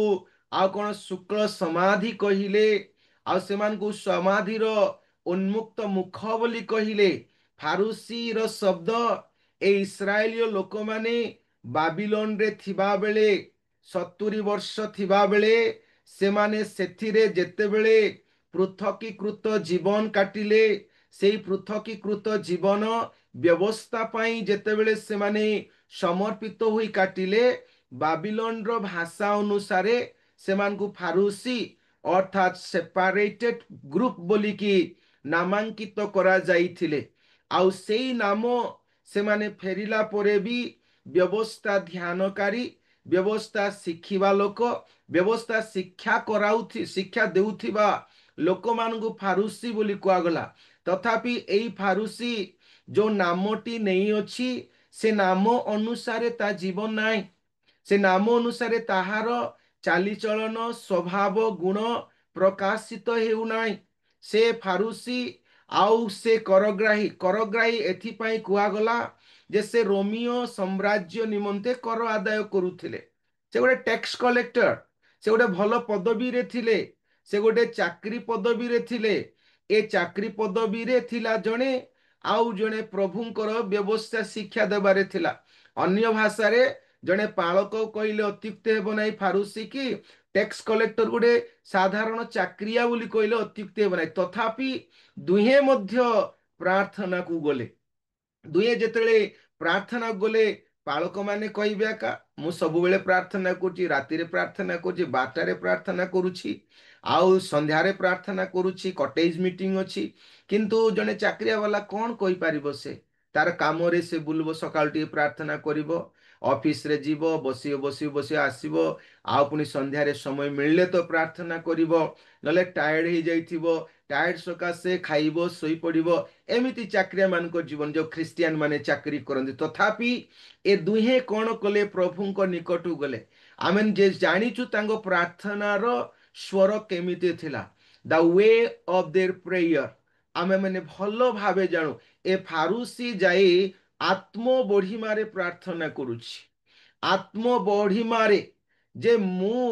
ଆଉ କଣ ଶୁକ୍ଳ ସମାଧି କହିଲେ, ଆଉ ସେମାନଙ୍କୁ ସମାଧିର ଉନ୍ମୁକ୍ତ ମୁଖ ବୋଲି କହିଲେ। ଫାରୁସିର ଶବ୍ଦ ଏ ଇସ୍ରାଏଲୀୟ ଲୋକମାନେ ବାବିଲୋନରେ ଥିବାବେଳେ, 70 ବର୍ଷ ଥିବାବେଳେ ସେମାନେ ସେଥିରେ ଯେତେବେଳେ ପୃଥକୀକୃତ ଜୀବନ କାଟିଲେ, ସେଇ ପୃଥକୀକୃତ ଜୀବନ ବ୍ୟବସ୍ଥା ପାଇଁ ଯେତେବେଳେ ସେମାନେ ସମର୍ପିତ ହୋଇ କାଟିଲେ, ବାବିଲୋନର ଭାଷା ଅନୁସାରେ ସେମାନଙ୍କୁ ଫାରୁସି ଅର୍ଥାତ୍ ସେପାରେଟେଡ୍ ଗ୍ରୁପ ବୋଲିକି ନାମାଙ୍କିତ କରାଯାଇଥିଲେ। ଆଉ ସେଇ ନାମ ସେମାନେ ଫେରିଲା ପରେ ବି ବ୍ୟବସ୍ଥା ଧ୍ୟାନକାରୀ, ବ୍ୟବସ୍ଥା ଶିଖିବା ଲୋକ, ବ୍ୟବସ୍ଥା ଶିକ୍ଷା ଦେଉଥିବା ଲୋକମାନଙ୍କୁ ଫାରୁସି ବୋଲି କୁହାଗଲା। ତଥାପି ଏଇ ଫାରୁସି ଯୋଉ ନାମଟି ନେଇଅଛି, ସେ ନାମ ଅନୁସାରେ ତା ଜୀବନ ନାହିଁ। ସେ ନାମ ଅନୁସାରେ ତାହାର ଚାଲିଚଳନ, ସ୍ୱଭାବ, ଗୁଣ ପ୍ରକାଶିତ ହେଉନାହିଁ। ସେ ଫାରୁସି ଆଉ ସେ କରଗ୍ରାହୀ ଏଥିପାଇଁ କୁହାଗଲା ଯେ ସେ ରୋମିଓ ସାମ୍ରାଜ୍ୟ ନିମନ୍ତେ କର ଆଦାୟ କରୁଥିଲେ। ସେ ଗୋଟେ ଟ୍ୟାକ୍ସ କଲେକ୍ଟର, ସେ ଗୋଟେ ଭଲ ପଦବୀରେ ଥିଲେ, ସେ ଗୋଟେ ଚାକିରି ପଦବୀରେ ଥିଲେ। ଏ ଚାକିରି ପଦବୀରେ ଥିଲା ଜଣେ, ଆଉ ଜଣେ ପ୍ରଭୁଙ୍କର ବ୍ୟବସ୍ଥା ଶିକ୍ଷା ଦେବାରେ ଥିଲା। ଅନ୍ୟ ଭାଷାରେ ଜଣେ ପାଳକ କହିଲେ ଅତ୍ୟୁକ୍ତି ହେବ ନାହିଁ, ଫାରୁସି କି ଟ୍ୟାକ୍ସ କଲେକ୍ଟର ଗୋଟେ ସାଧାରଣ ଚାକିରିଆ ବୋଲି କହିଲେ ଅତ୍ୟୁକ୍ତି ହେବ ନାହିଁ। ତଥାପି ଦୁହେଁ ମଧ୍ୟ ପ୍ରାର୍ଥନାକୁ ଗଲେ। ଦୁହେଁ ଯେତେବେଳେ ପ୍ରାର୍ଥନା ଗଲେ, ପାଳକ ମାନେ କହିବେ ଏକା ମୁଁ ସବୁବେଳେ ପ୍ରାର୍ଥନା କରୁଛି, ରାତିରେ ପ୍ରାର୍ଥନା କରୁଛି, 12ଟାରେ ପ୍ରାର୍ଥନା କରୁଛି, ଆଉ ସନ୍ଧ୍ୟାରେ ପ୍ରାର୍ଥନା କରୁଛି, କଟେଜ ମିଟିଂ ଅଛି। କିନ୍ତୁ ଜଣେ ଚାକିରିଆ ବାଲା କଣ କହିପାରିବ? ସେ ତାର କାମରେ ସେ ବୁଲିବ, ସକାଳୁ ଟିକେ ପ୍ରାର୍ଥନା କରିବ, ଅଫିସରେ ଯିବ, ବସିବ ଆସିବ, ଆଉ ପୁଣି ସନ୍ଧ୍ୟାରେ ସମୟ ମିଳିଲେ ତ ପ୍ରାର୍ଥନା କରିବ, ନହେଲେ ଟାୟାର୍ଡ ହେଇଯାଇଥିବ, ଟାୟାର୍ଡ ସକାଶେ ଖାଇବ, ଶୋଇପଡ଼ିବ। ଏମିତି ଚାକିରିଆ ମାନଙ୍କ ଜୀବନ, ଯୋଉ ଖ୍ରୀଷ୍ଟିଆନ ମାନେ ଚାକିରି କରନ୍ତି। ତଥାପି ଏ ଦୁହେଁ କଣ କଲେ? ପ୍ରଭୁଙ୍କ ନିକଟକୁ ଗଲେ। ଆମେ ଯେ ଜାଣିଛୁ ତାଙ୍କ ପ୍ରାର୍ଥନାର ସ୍ୱର କେମିତି ଥିଲା, the way of their prayer ଆମେ ମାନେ ଭଲ ଭାବେ ଜାଣୁ। ଏ ଫାରୁସି ଯାଇ ଆତ୍ମ ବଢିମାରେ ପ୍ରାର୍ଥନା କରୁଛି, ଆତ୍ମ ବଢିମାରେ ଯେ ମୁଁ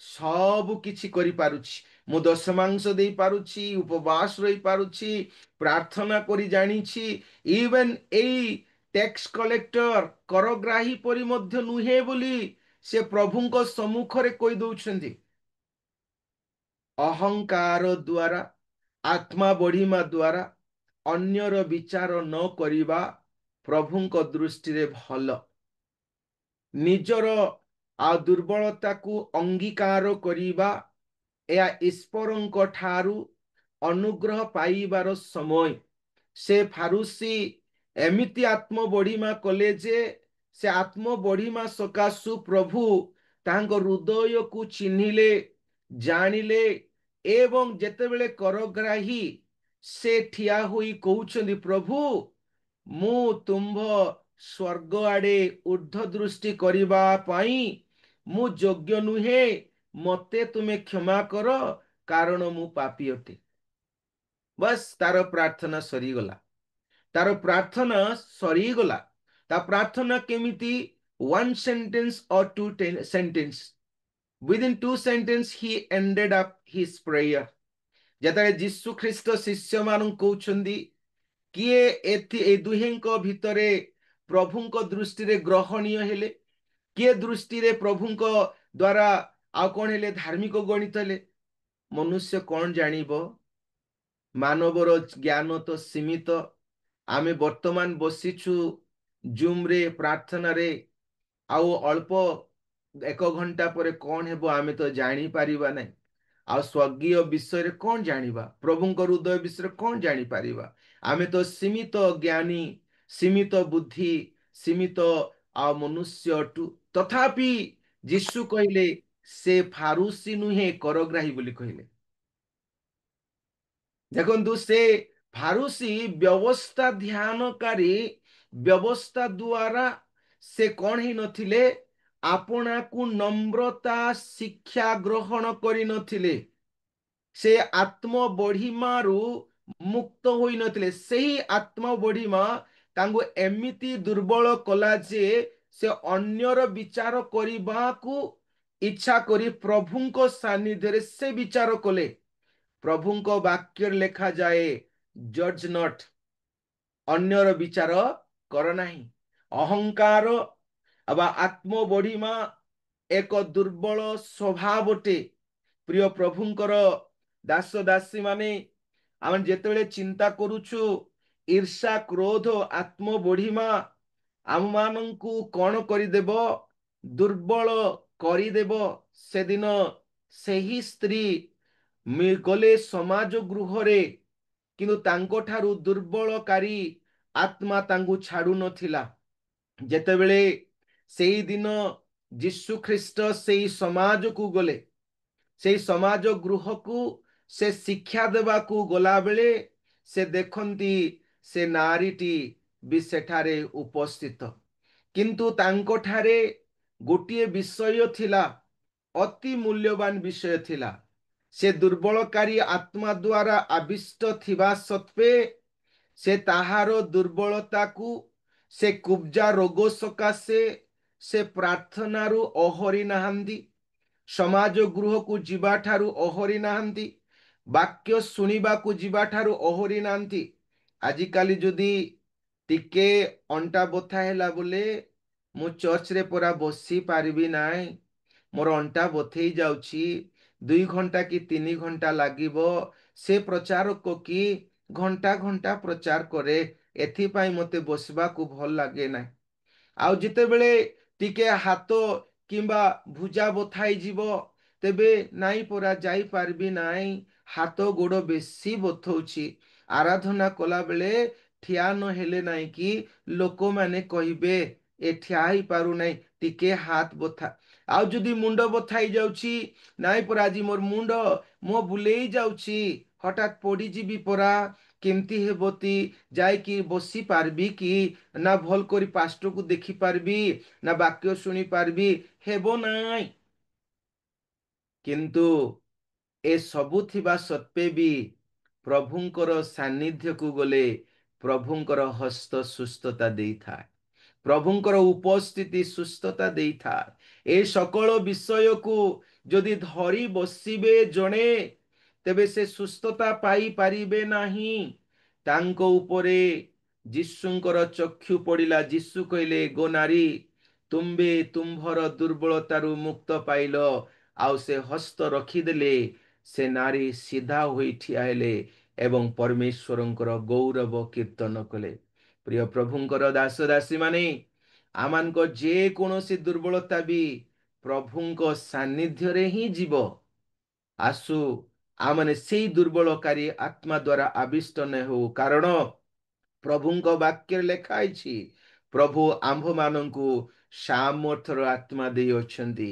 ସବୁ କିଛି କରିପାରୁଛି, ମୁଁ ଦଶମାଂଶ ଦେଇପାରୁଛି, ଉପବାସ ରହିପାରୁଛି, ପ୍ରାର୍ଥନା କରି ଜାଣିଛି। ଇଭେନ୍ ଏଇ ଟ୍ୟାକ୍ସ କଲେକ୍ଟର କରଗ୍ରାହୀ ପରି ମଧ୍ୟ ନୁହେଁ ବୋଲି ସେ ପ୍ରଭୁଙ୍କ ସମ୍ମୁଖରେ କହି ଦଉଛନ୍ତି। ଅହଙ୍କାର ଦ୍ୱାରା, ଆତ୍ମା ବଢିମା ଦ୍ୱାରା ଅନ୍ୟର ବିଚାର ନ କରିବା ପ୍ରଭୁଙ୍କ ଦୃଷ୍ଟିରେ ଭଲ। ନିଜର ଦୁର୍ବଳତାକୁ ଅଙ୍ଗୀକାର କରିବା, ଏହା ଈଶ୍ୱରଙ୍କ ଠାରୁ ଅନୁଗ୍ରହ ପାଇବାର ସମୟ। ସେ ଫାରୁସି ଏମିତି ଆତ୍ମ ବଢିମା କଲେ ଯେ ସେ ଆତ୍ମ ବଢିମା ସକାଶୁ ପ୍ରଭୁ ତାଙ୍କ ହୃଦୟକୁ ଚିହ୍ନିଲେ, ଜାଣିଲେ। ଏବଂ ଯେତେବେଳେ କରଗ୍ରାହୀ ସେ ଠିଆ ହୋଇ କହୁଛନ୍ତି, ପ୍ରଭୁ ମୁଁ ତୁମ୍ଭ ସ୍ୱର୍ଗ ଆଡେ ଉର୍ଦ୍ଧ୍ୱ ଦୃଷ୍ଟି କରିବା ପାଇଁ ମୁଁ ଯୋଗ୍ୟ ନୁହେଁ, ମତେ ତୁମେ କ୍ଷମା କର, କାରଣ ମୁଁ ପାପୀ ଅଟେ। ବସ୍ ତାର ପ୍ରାର୍ଥନା ସରିଗଲା, ତାର ପ୍ରାର୍ଥନା ସରିଗଲା। ତା ପ୍ରାର୍ଥନା କେମିତି? one sentence or two sentence, within two sentence he ended up his prayer। ଯେତେବେଳେ ଯୀଶୁ ଖ୍ରୀଷ୍ଟ ଶିଷ୍ୟମାନଙ୍କୁ କହୁଛନ୍ତି, କିଏ ଏ ଦୁହେଁଙ୍କ ଭିତରେ ପ୍ରଭୁଙ୍କ ଦୃଷ୍ଟିରେ ଗ୍ରହଣୀୟ ହେଲେ, କିଏ ଦୃଷ୍ଟିରେ ପ୍ରଭୁଙ୍କ ଦ୍ୱାରା ଆଉ କଣ ହେଲେ ଧାର୍ମିକ ଗଣିତ ହେଲେ? ମନୁଷ୍ୟ କଣ ଜାଣିବ? ମାନବର ଜ୍ଞାନ ତ ସୀମିତ। ଆମେ ବର୍ତ୍ତମାନ ବସିଛୁ ଜୁମ୍ରେ ପ୍ରାର୍ଥନାରେ, ଆଉ ଅଳ୍ପ 1 ଘଣ୍ଟା ପରେ କଣ ହେବ ଆମେ ତ ଜାଣିପାରିବା ନାହିଁ। ଆଉ ସ୍ୱର୍ଗୀୟ ବିଷୟରେ କଣ ଜାଣିବା? ପ୍ରଭୁଙ୍କ ହୃଦୟ ବିଷୟରେ କଣ ଜାଣିପାରିବା? ଆମେ ତ ସୀମିତ ଜ୍ଞାନୀ, ସୀମିତ ବୁଦ୍ଧି, ସୀମିତ ଆଉ ମନୁଷ୍ୟ ଅଟୁ। ତଥାପି ଯୀଶୁ କହିଲେ ସେ ଫାରୁସି ନୁହେଁ, କରଗ୍ରାହୀ ବୋଲି କହିଲେ। ଦେଖନ୍ତୁ, ସେ ଫାରୁସି ବ୍ୟବସ୍ଥା ଧ୍ୟାନକାରୀ, ବ୍ୟବସ୍ଥା ଦ୍ୱାରା ସେ କଣ ହେଇ ନଥିଲେ? ଆପଣାକୁ ନମ୍ରତା ଶିକ୍ଷା ଗ୍ରହଣ କରିନଥିଲେ। ସେ ଆତ୍ମ ବଢିମାରୁ ମୁକ୍ତ ହୋଇନଥିଲେ। ସେହି ଆତ୍ମ ବଢିମା ତାଙ୍କୁ ଏମିତି ଦୁର୍ବଳ କଲା ଯେ ସେ ଅନ୍ୟର ବିଚାର କରିବାକୁ ଇଚ୍ଛା କରି ପ୍ରଭୁଙ୍କ ସାନ୍ନିଧ୍ୟରେ ସେ ବିଚାର କଲେ। ପ୍ରଭୁଙ୍କ ବାକ୍ୟରେ ଲେଖାଯାଏ, ଜଜ୍ ନଟ୍, ଅନ୍ୟର ବିଚାର କର ନାହିଁ। ଅହଙ୍କାର ବା ଆତ୍ମ ବଢିମା ଏକ ଦୁର୍ବଳ ସ୍ୱଭାବ ଅଟେ। ପ୍ରିୟ ପ୍ରଭୁଙ୍କର ଦାସ ଦାସୀ ମାନେ, ଆମେ ଯେତେବେଳେ ଚିନ୍ତା କରୁଛୁ ଈର୍ଷା, କ୍ରୋଧ, ଆତ୍ମ ବଢିମା ଆମମାନଙ୍କୁ କଣ କରିଦେବ? ଦୁର୍ବଳ କରିଦେବ। ସେଦିନ ସେହି ସ୍ତ୍ରୀ ଗଲେ ସମାଜ ଗୃହରେ, କିନ୍ତୁ ତାଙ୍କଠାରୁ ଦୁର୍ବଳକାରୀ ଆତ୍ମା ତାଙ୍କୁ ଛାଡୁ ନଥିଲା। ଯେତେବେଳେ ସେଇଦିନ ଯୀଶୁ ଖ୍ରୀଷ୍ଟ ସେଇ ସମାଜକୁ ଗଲେ, ସେଇ ସମାଜ ଗୃହକୁ ସେ ଶିକ୍ଷା ଦେବାକୁ ଗଲାବେଳେ ସେ ଦେଖନ୍ତି ସେ ନାରୀଟି ବି ସେଠାରେ ଉପସ୍ଥିତ। କିନ୍ତୁ ତାଙ୍କଠାରେ ଗୋଟିଏ ବିଷୟ ଥିଲା, ଅତି ମୂଲ୍ୟବାନ ବିଷୟ ଥିଲା। ସେ ଦୁର୍ବଳକାରୀ ଆତ୍ମା ଦ୍ୱାରା ଆବିଷ୍ଟ ଥିବା ସତ୍ତ୍ୱେ ସେ ତାହାର ଦୁର୍ବଳତାକୁ, ସେ କୁବ୍ଜା ରୋଗ ସକାଶେ ସେ ପ୍ରାର୍ଥନାରୁ ଓହରି ନାହାନ୍ତି, ସମାଜ ଗୃହକୁ ଯିବାଠାରୁ ଓହରି ନାହାନ୍ତି, ବାକ୍ୟ ଶୁଣିବାକୁ ଯିବାଠାରୁ ଓହରି ନାହାନ୍ତି। ଆଜିକାଲି ଯଦି ଟିକେ ଅଣ୍ଟା ବଥା ହେଲା ବୋଲେ, ମୁଁ ଚର୍ଚ୍ଚରେ ପରା ବସି ପାରିବି ନାହିଁ, ମୋର ଅଣ୍ଟା ବଥେଇ ଯାଉଛି, 2 ଘଣ୍ଟା କି 3 ଘଣ୍ଟା ଲାଗିବ। ସେ ପ୍ରଚାରକ କି ଘଣ୍ଟା ଘଣ୍ଟା ପ୍ରଚାର କରେ, ଏଥିପାଇଁ ମୋତେ ବସିବାକୁ ଭଲ ଲାଗେ ନାହିଁ। ଆଉ ଯେତେବେଳେ ଟିକେ ହାତ କିମ୍ବା ଭୁଜା ବଥାଇ ଯିବ, ତେବେ ନାଇଁ ପରା ଯାଇପାରିବି ନାହିଁ, ହାତ ଗୋଡ଼ ବେଶୀ ବଥଉଛି। ଆରାଧନା କଲା ବେଳେ ଠିଆ ନହେଲେ ନାହିଁ କି ଲୋକମାନେ କହିବେ ଏ ଠିଆ ହେଇପାରୁନାହିଁ, ଟିକେ ହାତ ବଥା। ଆଉ ଯଦି ମୁଣ୍ଡ ବଥା ହେଇଯାଉଛି, ନାଇଁ ପରା ଆଜି ମୋର ମୁଣ୍ଡ ମୋ ବୁଲେଇ ଯାଉଛି, ହଠାତ୍ ପଡ଼ିଯିବି ପରା, କେମିତି ହେବତି, ଯାଇକି ବସି ପାରିବି କି ନା ଭଲ କରି ପାଷ୍ଟରକୁ ଦେଖି ପାରିବି ନା ବାକ୍ୟ ଶୁଣି ପାରିବି? ହେବ ନାହିଁ। କିନ୍ତୁ ଏ ସବୁ ଥିବା ସତ୍ତ୍ୱେ ବି ପ୍ରଭୁଙ୍କର ସାନ୍ନିଧ୍ୟକୁ ଗଲେ ପ୍ରଭୁଙ୍କର ହସ୍ତ ସୁସ୍ଥତା ଦେଇଥାଏ। ପ୍ରଭୁଙ୍କର ଉପସ୍ଥିତି ସୁସ୍ଥତା ଦେଇଥାଏ। ଏ ସକଳ ବିଷୟକୁ ଯଦି ଧରି ବସିବେ ଜଣେ, ତେବେ ସେ ସୁସ୍ଥତା ପାଇପାରିବେ ନାହିଁ। ତାଙ୍କ ଉପରେ ଯୀଶୁଙ୍କର ଚକ୍ଷୁ ପଡ଼ିଲା। ଯୀଶୁ କହିଲେ, ଗୋ ନାରୀ, ତୁମ୍ଭେ ତୁମ୍ଭର ଦୁର୍ବଳତାରୁ ମୁକ୍ତ ପାଇଲ। ଆଉ ସେ ହସ୍ତ ରଖିଦେଲେ। ସେ ନାରୀ ସିଧା ହୋଇ ଠିଆ ହେଲେ ଏବଂ ପରମେଶ୍ୱରଙ୍କର ଗୌରବ କୀର୍ତ୍ତନ କଲେ। ପ୍ରିୟ ପ୍ରଭୁଙ୍କର ଦାସ ଦାସୀ ମାନେ, ଆମମାନଙ୍କ ଯେକୌଣସି ଦୁର୍ବଳତା ବି ପ୍ରଭୁଙ୍କ ସାନ୍ନିଧ୍ୟରେ ହିଁ ଯିବ। ଆସୁ ଆମମାନେ ସେଇ ଦୁର୍ବଳକାରୀ ଆତ୍ମା ଦ୍ୱାରା ଆବିଷ୍ଟ ନ ହେଉ, କାରଣ ପ୍ରଭୁଙ୍କ ବାକ୍ୟରେ ଲେଖା ହେଇଛି, ପ୍ରଭୁ ଆମ୍ଭମାନଙ୍କୁ ସାମର୍ଥ୍ୟର ଆତ୍ମା ଦେଇଅଛନ୍ତି।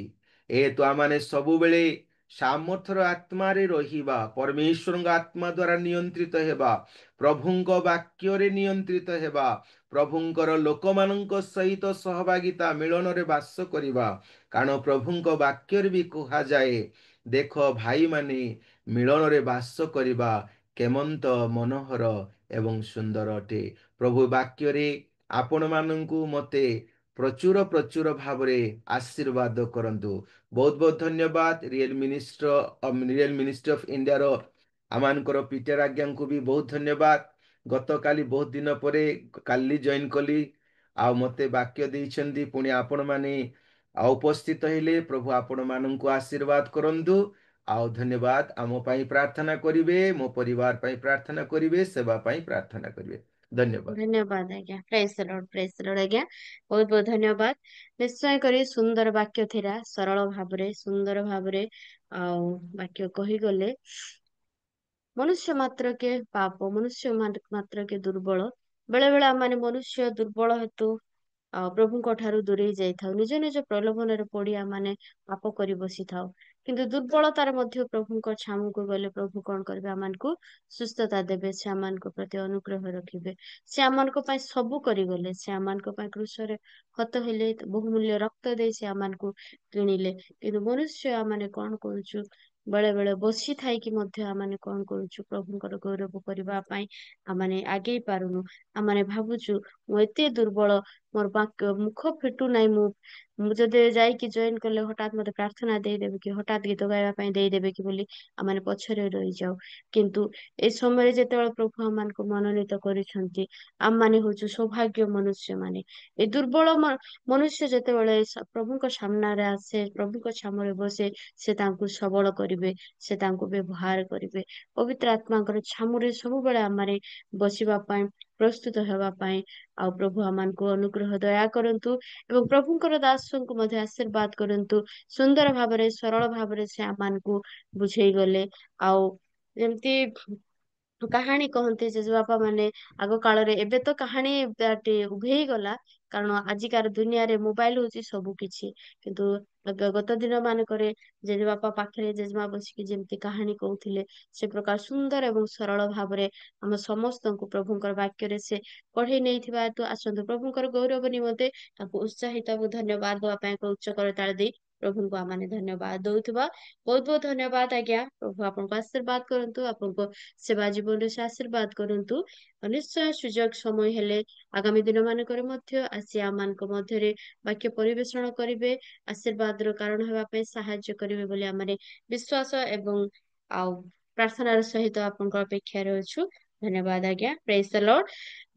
ଏହେତୁ ଆମମାନେ ସବୁବେଳେ ସାମର୍ଥ୍ୟର ଆତ୍ମାରେ ରହିବା, ପରମେଶ୍ୱରଙ୍କ ଆତ୍ମା ଦ୍ୱାରା ନିୟନ୍ତ୍ରିତ ହେବା, ପ୍ରଭୁଙ୍କ ବାକ୍ୟରେ ନିୟନ୍ତ୍ରିତ ହେବା, ପ୍ରଭୁଙ୍କର ଲୋକମାନଙ୍କ ସହିତ ସହଭାଗିତା ମିଳନରେ ବାସ କରିବା। କାରଣ ପ୍ରଭୁଙ୍କ ବାକ୍ୟରେ ବି କୁହାଯାଏ, ଦେଖ ଭାଇମାନେ, ମିଳନରେ ବାସ କରିବା କେମନ୍ତ ମନୋହର ଏବଂ ସୁନ୍ଦର ଅଟେ। ପ୍ରଭୁ ବାକ୍ୟରେ ଆପଣମାନଙ୍କୁ ମୋତେ ପ୍ରଚୁର ପ୍ରଚୁର ଭାବରେ ଆଶୀର୍ବାଦ କରନ୍ତୁ। ବହୁତ ବହୁତ ଧନ୍ୟବାଦ। ରିଏଲ ମିନିଷ୍ଟ୍ରି ଅଫ୍ ଇଣ୍ଡିଆର ଆମମାନଙ୍କର ପିଟର ଆଜ୍ଞାଙ୍କୁ ବି ବହୁତ ଧନ୍ୟବାଦ। ଗତକାଲି ବହୁତ ଦିନ ପରେ କାଲି ଜଏନ୍ କଲି, ଆଉ ମୋତେ ବାକ୍ୟ ଦେଇଛନ୍ତି। ପୁଣି ଆପଣମାନେ ଉପସ୍ଥିତ ହେଲେ। ପ୍ରଭୁ ଆପଣମାନଙ୍କୁ ଆଶୀର୍ବାଦ କରନ୍ତୁ। ଆଉ ଧନ୍ୟବାଦ। ଆମ ପାଇଁ ପ୍ରାର୍ଥନା କରିବେ, ମୋ ପରିବାର ପାଇଁ ପ୍ରାର୍ଥନା କରିବେ, ସେବା ପାଇଁ ପ୍ରାର୍ଥନା କରିବେ। ଧନ୍ୟବାଦ। ଧନ୍ୟବାଦ ଆଜ୍ଞା। ପ୍ରେଜ୍ ଦ ଲର୍ଡ, ପ୍ରେଜ୍ ଦ ଲର୍ଡ ଆଜ୍ଞା। ବହୁତ ବହୁତ ଧନ୍ୟବାଦ। ନିଶ୍ଚୟ କରି ସୁନ୍ଦର ବାକ୍ୟ ଥିଲା। ସରଳ ଭାବରେ, ସୁନ୍ଦର ଭାବରେ ଆଉ ବାକ୍ୟ କହିଗଲେ। ମନୁଷ୍ୟ ମାତ୍ରକେ ପାପ, ମନୁଷ୍ୟ ମାତ୍ରକେ ଦୁର୍ବଳ। ବେଳେ ବେଳେ ଆମେ ମନୁଷ୍ୟ ଦୁର୍ବଳ ହେତୁ ପ୍ରଭୁଙ୍କ ଠାରୁ ଦୂରେଇ ଯାଇଥାଉ। ନିଜ ନିଜ ପ୍ରଲୋଭନରେ ପଡି ଆମେ ପାପ କରି ବସିଥାଉ। କିନ୍ତୁ ଦୁର୍ବଳତାରେ ମଧ୍ୟ ପ୍ରଭୁଙ୍କ ଛାମୁକୁ ଗଲେ ପ୍ରଭୁ କଣ କରିବେ? ଆମମାନଙ୍କୁ ସୁସ୍ଥତା ଦେବେ। ସେ ଆମମାନଙ୍କ ପ୍ରତି ଅନୁଗ୍ରହ ରଖିବେ। ସେ ଆମମାନଙ୍କ ପାଇଁ ସବୁ କରିଗଲେ। ସେ ଆମମାନଙ୍କ ପାଇଁ କ୍ରୁଶରେ ହତ ହେଲେ, ବହୁମୂଲ୍ୟ ରକ୍ତ ଦେଇ ସେ ଆମମାନଙ୍କୁ କିଣିଲେ। କିନ୍ତୁ ମନୁଷ୍ୟ ଆମେ କଣ କରୁଛୁ? ବେଳେ ବେଳେ ବସି ଥାଇକି ମଧ୍ୟ ଆମେ କଣ କରୁଛୁ? ପ୍ରଭୁଙ୍କର ଗୌରବ କରିବା ପାଇଁ ଆମେ ଆଗେଇ ପାରୁନୁ। ଆମେ ଭାବୁଛୁ ମୁଁ ଏତେ ଦୁର୍ବଳ, ମୋର ମୁଖ ଫିଟୁ ନାହିଁ। ମୁଁ ଯଦି ଯାଇକି ଜଏନ୍ କଲେ ହଠାତ୍ ମତେ ପ୍ରାର୍ଥନା ଦେଇଦେବେ କି, ହଠାତ୍ ଗୀତ ଗାଇବା ପାଇଁ ଦେଇଦେବେ କି ବୋଲି ଆମେ ପଛରେ ରହିଯାଉ। କିନ୍ତୁ ଏ ସମୟରେ ଯେତେବେଳେ ପ୍ରଭୁ ଆମମାନଙ୍କୁ ମନୋନୀତ କରିଛନ୍ତି, ଆମମାନେ ହଉଛୁ ସୌଭାଗ୍ୟ ମନୁଷ୍ୟ ମାନେ। ଏ ଦୁର୍ବଳ ମନୁଷ୍ୟ ଯେତେବେଳେ ପ୍ରଭୁଙ୍କ ସାମ୍ନାରେ ଆସେ, ପ୍ରଭୁଙ୍କ ସାମ୍ନାରେ ବସେ, ସେ ତାଙ୍କୁ ସବଳ କରିବେ, ସେ ତାଙ୍କୁ ବ୍ୟବହାର କରିବେ। ପବିତ୍ର ଆତ୍ମାଙ୍କର ଛାମୁରେ ସବୁବେଳେ ଆମେ ବସିବା ପାଇଁ ପ୍ରସ୍ତୁତ ହେବା ପାଇଁ ଆଉ ପ୍ରଭୁ ଆମମାନଙ୍କୁ ଅନୁଗ୍ରହ ଦୟା କରନ୍ତୁ ଏବଂ ପ୍ରଭୁଙ୍କର ଦାସଙ୍କୁ ମଧ୍ୟ ଆଶୀର୍ବାଦ କରନ୍ତୁ। ସୁନ୍ଦର ଭାବରେ, ସରଳ ଭାବରେ ସେ ଆମମାନଙ୍କୁ ବୁଝେଇ ଗଲେ। ଆଉ ଯେମିତି କାହାଣୀ କହନ୍ତି ଜେଜେବାପା ମାନେ ଆଗ କାଳରେ, ଏବେ ତ କାହାଣୀ ଉଭେଇ ଗଲା, କାରଣ ଆଜିକାର ଦୁନିଆରେ ମୋବାଇଲ ହଉଛି ସବୁ କିଛି। କିନ୍ତୁ ଗତ ଦିନ ମାନଙ୍କରେ ଜେଜେବାପା ପାଖରେ ଜେଜେମା ବସିକି ଯେମିତି କାହାଣୀ କହୁଥିଲେ, ସେ ପ୍ରକାର ସୁନ୍ଦର ଏବଂ ସରଳ ଭାବରେ ଆମ ସମସ୍ତଙ୍କୁ ପ୍ରଭୁଙ୍କର ବାକ୍ୟରେ ସେ ପଢେଇ ନେଇଥିବା ହେତୁ ଆସନ୍ତୁ ପ୍ରଭୁଙ୍କର ଗୌରବ ନିମନ୍ତେ ତାଙ୍କୁ ଉତ୍ସାହିତ ଓ ଧନ୍ୟବାଦ ଦେବା ପାଇଁ ଏକ ଉଚ୍ଚ କରତାଳ ଦେଇ ପ୍ରଭୁଙ୍କୁ ଆମେ ଧନ୍ୟବାଦ ଦଉଥିବା। ବହୁତ ବହୁତ ଧନ୍ୟବାଦ ଆଜ୍ଞା। ପ୍ରଭୁ ଆପଣଙ୍କୁ ଆଶୀର୍ବାଦ କରନ୍ତୁ, ଆପଣଙ୍କ ସେବା ଜୀବନରେ ସେ ଆଶୀର୍ବାଦ କରନ୍ତୁ। ନିଶ୍ଚୟ ସୁଯୋଗ ସମୟ ହେଲେ ଆଗାମୀ ଦିନ ମାନଙ୍କରେ ମଧ୍ୟ ଆସି ଆମମାନଙ୍କ ମଧ୍ୟରେ ବାକ୍ୟ ପରିବେଷଣ କରିବେ, ଆଶୀର୍ବାଦର କାରଣ ହେବା ପାଇଁ ସାହାଯ୍ୟ କରିବେ ବୋଲି ଆମେ ବିଶ୍ୱାସ ଏବଂ ଆଉ ପ୍ରାର୍ଥନାର ସହିତ ଆପଣଙ୍କ ଅପେକ୍ଷାରେ ଅଛୁ। ଧନ୍ୟବାଦ ଆଜ୍ଞା। ପ୍ରେଜ୍ ଦ ଲର୍ଡ।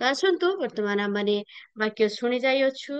ଆସନ୍ତୁ ବର୍ତ୍ତମାନ ଆମେ ବାକ୍ୟ ଶୁଣି ଯାଇଅଛୁ।